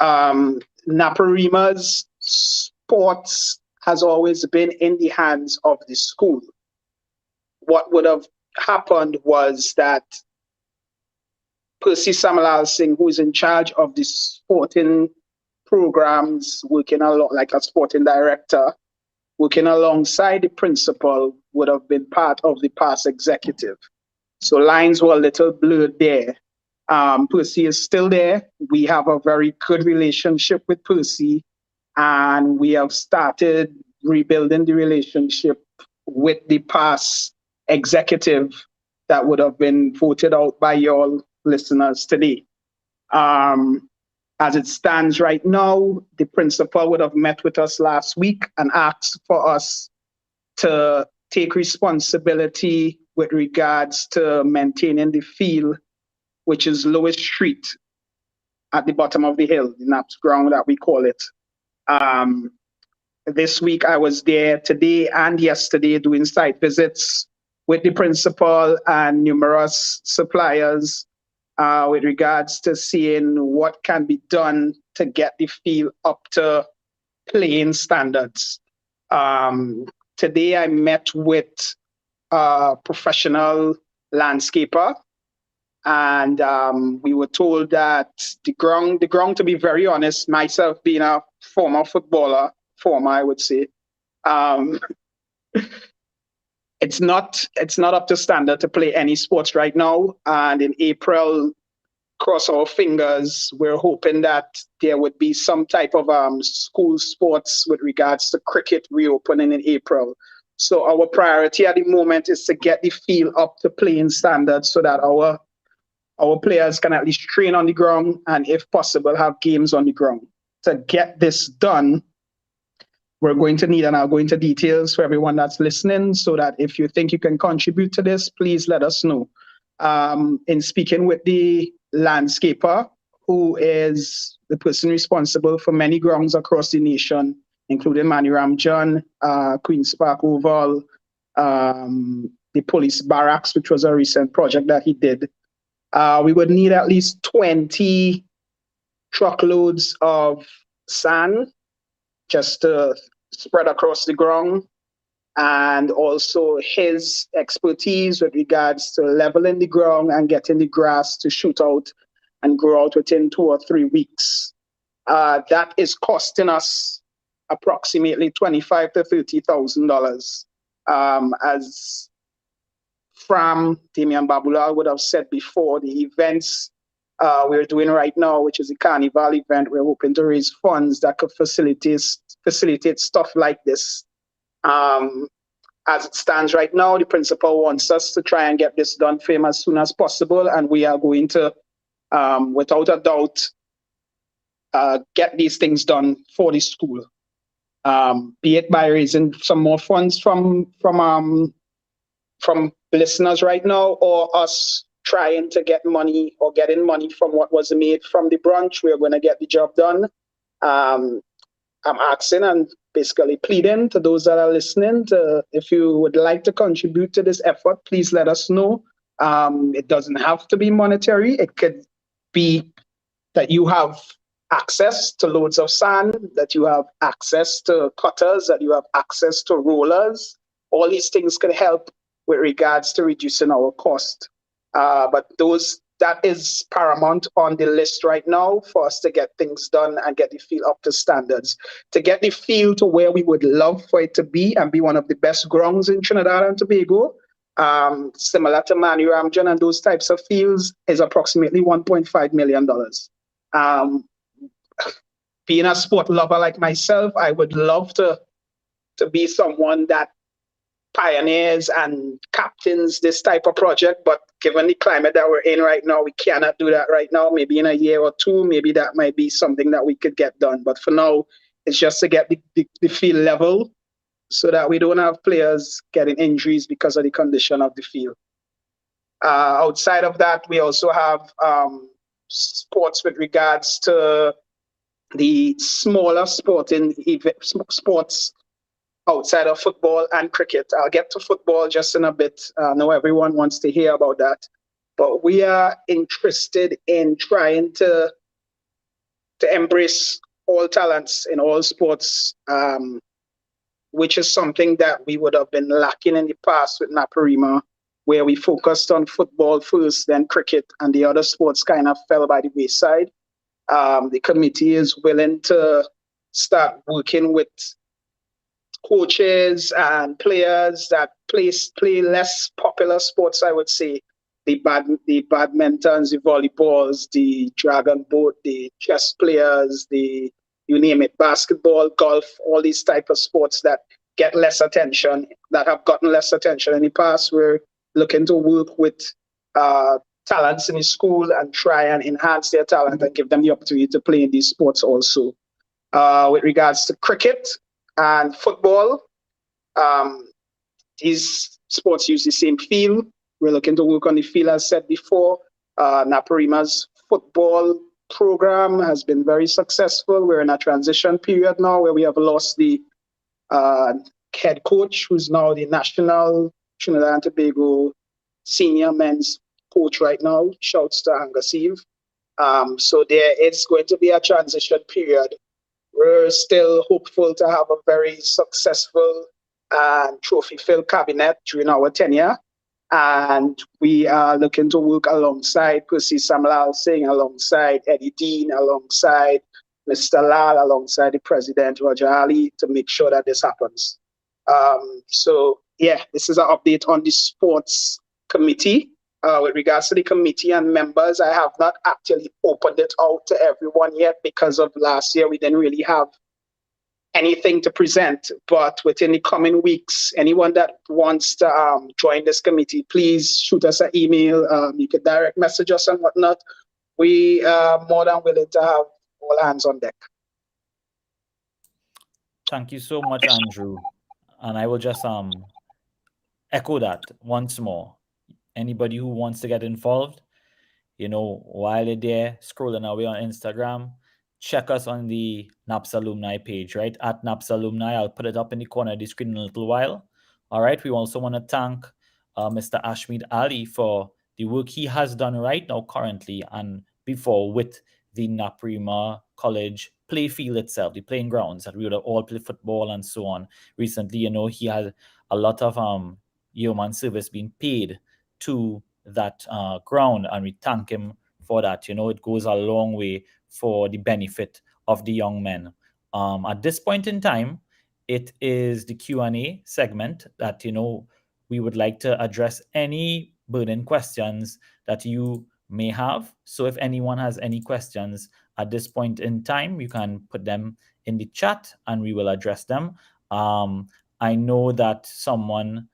Naparima's sports has always been in the hands of the school. What would have happened was that Percy Samalal Singh, who is in charge of the sporting programs, working a lot like a sporting director, working alongside the principal, would have been part of the past executive. So lines were a little blurred there. Percy is still there. We have a very good relationship with Percy, and we have started rebuilding the relationship with the past executive that would have been voted out by your listeners today. As it stands right now, the principal would have met with us last week and asked for us to take responsibility with regards to maintaining the field, which is Lewis Street at the bottom of the hill, the N.A.P.S ground that we call it. This week I was there today and yesterday doing site visits with the principal and numerous suppliers with regards to seeing what can be done to get the field up to playing standards. Today I met with a professional landscaper, and we were told that the ground, to be very honest, myself being a former footballer, I would say, it's not up to standard to play any sports right now. And in April, cross our fingers, we're hoping that there would be some type of school sports with regards to cricket reopening in April. So our priority at the moment is to get the field up to playing standards so that our players can at least train on the ground and, if possible, have games on the ground. To get this done, we're going to need, and I'll go into details for everyone that's listening, so that if you think you can contribute to this, please let us know. In speaking with the landscaper, who is the person responsible for many grounds across the nation, including Maniram John, Queen's Park Oval, the police barracks, which was a recent project that he did, we would need at least 20 truckloads of sand just to spread across the ground, and also his expertise with regards to leveling the ground and getting the grass to shoot out and grow out within 2 or 3 weeks. that is costing us approximately $25,000 to $30,000. As Fram, Damian Babulal would have said before, the events we're doing right now, which is the Carnival event, we're hoping to raise funds that could facilitate stuff like this. As it stands right now, the principal wants us to try and get this done for him as soon as possible, and we are going to, without a doubt, get these things done for the school. Be it by raising some more funds from listeners right now, or us trying to get money or getting money from what was made from the brunch. We're going to get the job done. I'm asking and basically pleading to those that are listening if you would like to contribute to this effort, please let us know. It doesn't have to be monetary. It could be that you have access to loads of sand, that you have access to cutters, that you have access to rollers. All these things can help with regards to reducing our cost. But that is paramount on the list right now for us to get things done and get the field up to standards. To get the field to where we would love for it to be and be one of the best grounds in Trinidad and Tobago, similar to Manu Ramjan and those types of fields, is approximately $1.5 million. Being a sport lover like myself, I would love to be someone that pioneers and captains this type of project, but given the climate that we're in right now, we cannot do that right now. Maybe in a year or two, maybe that might be something that we could get done. But for now, it's just to get the field level so that we don't have players getting injuries because of the condition of the field. Outside of that, we also have sports with regards to the smaller sports outside of football and cricket. I'll get to football just in a bit. I know everyone wants to hear about that. But we are interested in trying to embrace all talents in all sports, which is something that we would have been lacking in the past with N.A.P., where we focused on football first, then cricket, and the other sports kind of fell by the wayside. The committee is willing to start working with coaches and players that play less popular sports, I would say. The badmintons, the volleyballs, the dragon boat, the chess players, you name it, basketball, golf, all these type of sports that get less attention, that have gotten less attention in the past. We're looking to work with talents in the school and try and enhance their talent and give them the opportunity to play in these sports also. With regards to cricket and football, these sports use the same field. We're looking to work on the field, as said before. N.A.P.'s football program has been very successful. We're in a transition period now where we have lost the head coach, who's now the national Trinidad and Tobago senior men's coach right now. Shouts to Angasiv. So there is going to be a transition period. We're still hopeful to have a very successful and trophy-filled cabinet during our tenure. And we are looking to work alongside Percy Samlal Singh, alongside Eddie Dean, alongside Mr. Lal, alongside the President Roger Ali to make sure that this happens. So yeah, this is an update on the sports committee. With regards to the committee and members, I have not actually opened it out to everyone yet because of last year. We didn't really have anything to present, but within the coming weeks, anyone that wants to join this committee, please shoot us an email. You can direct message us and whatnot. We are more than willing to have all hands on deck. Thank you so much, Andrew. And I will just echo that once more. Anybody who wants to get involved, while you're there scrolling away on Instagram, check us on the N.A.P.S alumni page, right? At N.A.P.S alumni. I'll put it up in the corner of the screen in a little while. All right. We also want to thank Mr. Ashmead Ali for the work he has done right now, currently, and before with the N.A.P. College play field itself, the playing grounds that we would have all play football and so on. Recently, he had a lot of yeoman service being paid to that ground, and we thank him for that. It goes a long way for the benefit of the young men. At this point in time, it is the Q&A segment that, we would like to address any burning questions that you may have. So if anyone has any questions at this point in time, you can put them in the chat and we will address them. I know that someone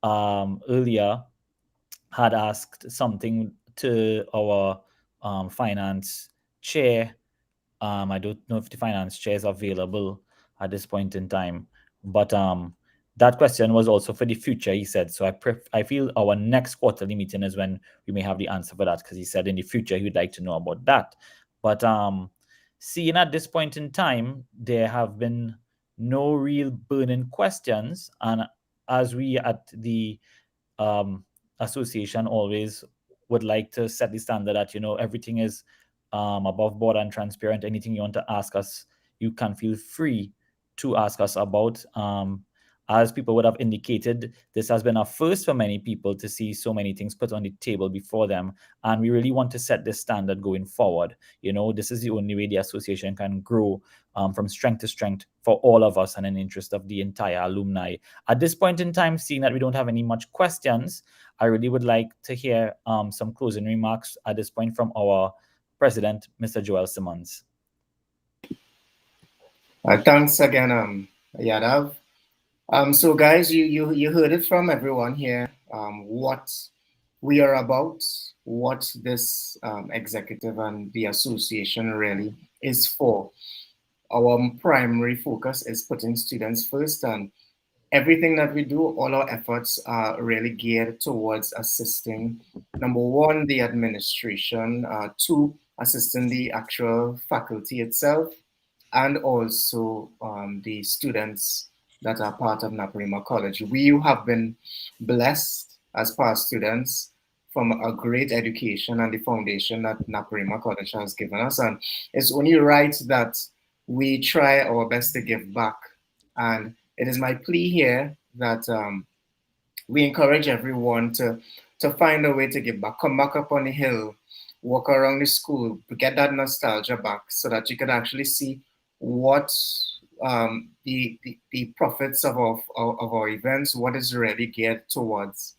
earlier had asked something to our finance chair. I don't know if the finance chair is available at this point in time, but that question was also for the future, he said. So I feel our next quarterly meeting is when we may have the answer for that, because he said in the future he would like to know about that. But seeing at this point in time, there have been no real burning questions, and as we at the um, association always would like to set the standard that everything is above board and transparent. Anything you want to ask us, you can feel free to ask us about. As people would have indicated, this has been a first for many people to see so many things put on the table before them, and we really want to set this standard going forward. This is the only way the association can grow from strength to strength for all of us and in the interest of the entire alumni. At this point in time, seeing that we don't have any much questions, I really would like to hear some closing remarks at this point from our president, Mr. Joel Simmons. Thanks again, Yadav. So guys, you heard it from everyone here, what we are about, what this executive and the association really is for. Our primary focus is putting students first, and everything that we do, all our efforts are really geared towards assisting, number one, the administration, two, assisting the actual faculty itself, and also the students that are part of Naparima College. We have been blessed as past students from a great education and the foundation that Naparima College has given us. And it's only right that we try our best to give back. And it is my plea here that we encourage everyone to find a way to give back. Come back up on the hill, walk around the school, get that nostalgia back so that you can actually see what the profits of our events, what is really geared towards.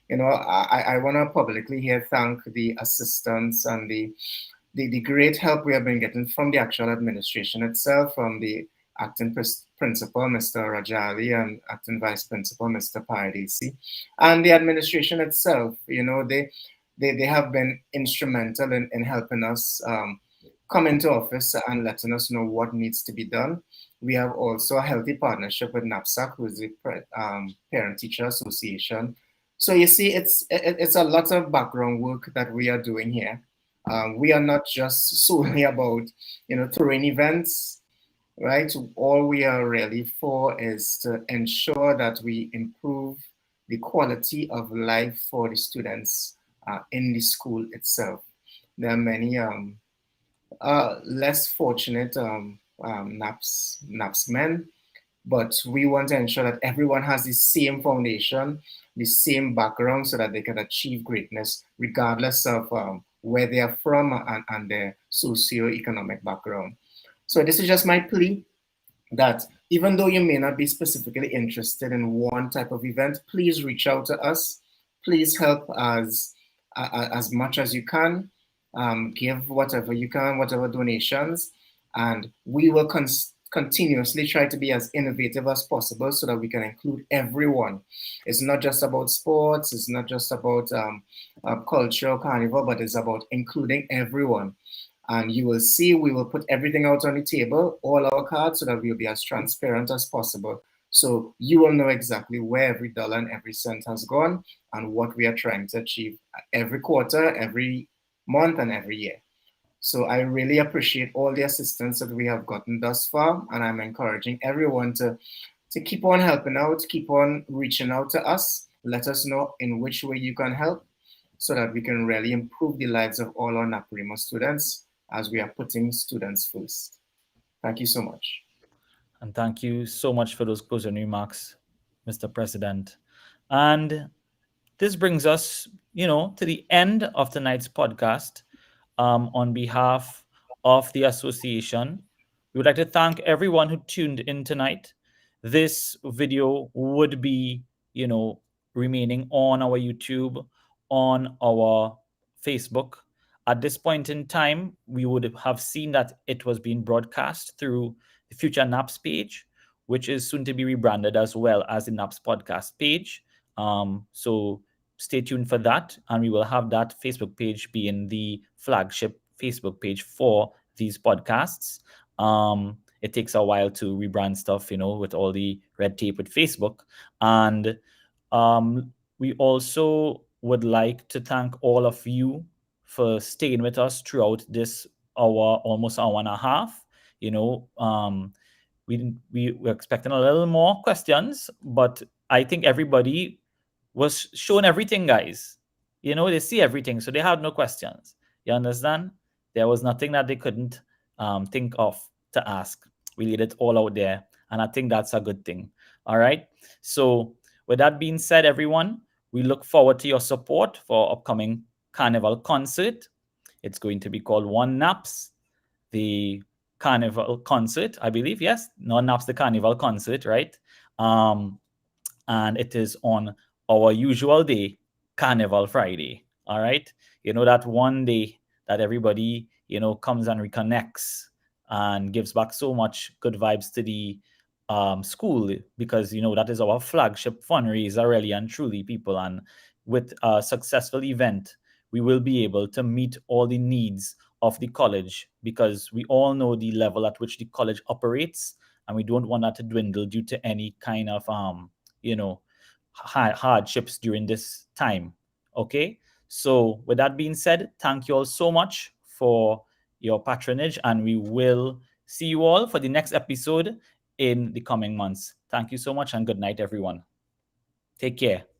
I want to publicly here thank the assistants and the great help we have been getting from the actual administration itself, from the acting principal, Mr. Rajali, and acting vice principal, Mr. Paradisi, and the administration itself. They have been instrumental in helping us come into office and letting us know what needs to be done. We have also a healthy partnership with NAPSAC, who is the Parent Teacher Association. So you see, it's a lot of background work that we are doing here. We are not just solely about throwing events, right? All we are really for is to ensure that we improve the quality of life for the students in the school itself. There are many less fortunate NAPS men, but we want to ensure that everyone has the same foundation, the same background, so that they can achieve greatness regardless of where they are from and their socio-economic background. So this is just my plea that even though you may not be specifically interested in one type of event, please reach out to us. Please help as much as you can. Give whatever you can, whatever donations, and we will continuously try to be as innovative as possible so that we can include everyone. It's not just about sports, it's not just about culture, carnival, but it's about including everyone. And you will see, we will put everything out on the table, all our cards, so that we'll be as transparent as possible. So you will know exactly where every dollar and every cent has gone and what we are trying to achieve every quarter, every month, and every year. So I really appreciate all the assistance that we have gotten thus far, and I'm encouraging everyone to keep on helping out, keep on reaching out to us. Let us know in which way you can help so that we can really improve the lives of all our Naparima students as we are putting students first. Thank you so much. And thank you so much for those closing remarks, Mr. President. And this brings us, to the end of tonight's podcast. On behalf of the association, We would like to thank everyone who tuned in tonight. This video would be, remaining on our YouTube, on our Facebook. At this point in time, we would have seen that it was being broadcast through the Future N.A.P.S page, which is soon to be rebranded as well as the N.A.P.S podcast page. So stay tuned for that, and we will have that Facebook page being the flagship Facebook page for these podcasts. It takes a while to rebrand stuff, with all the red tape with Facebook. And we also would like to thank all of you for staying with us throughout this hour, almost hour and a half. We were expecting a little more questions, but I think everybody was showing everything, guys. They see everything, so they had no questions. You understand? There was nothing that they couldn't think of to ask. We laid it all out there, and I think that's a good thing. All right. So with that being said, everyone, we look forward to your support for our upcoming Carnival concert. It's going to be called One N.A.P.S, the Carnival concert, I believe. Yes, no, N.A.P.S, the Carnival concert, right? And it is on our usual day, Carnival Friday. All right. That one day that everybody, comes and reconnects and gives back so much good vibes to the school, because, that is our flagship fundraiser, really and truly, people. And with a successful event, we will be able to meet all the needs of the college, because we all know the level at which the college operates, and we don't want that to dwindle due to any kind of hardships during this time. Okay, so with that being said, thank you all so much for your patronage, and we will see you all for the next episode in the coming months. Thank you so much, and good night, everyone. Take care.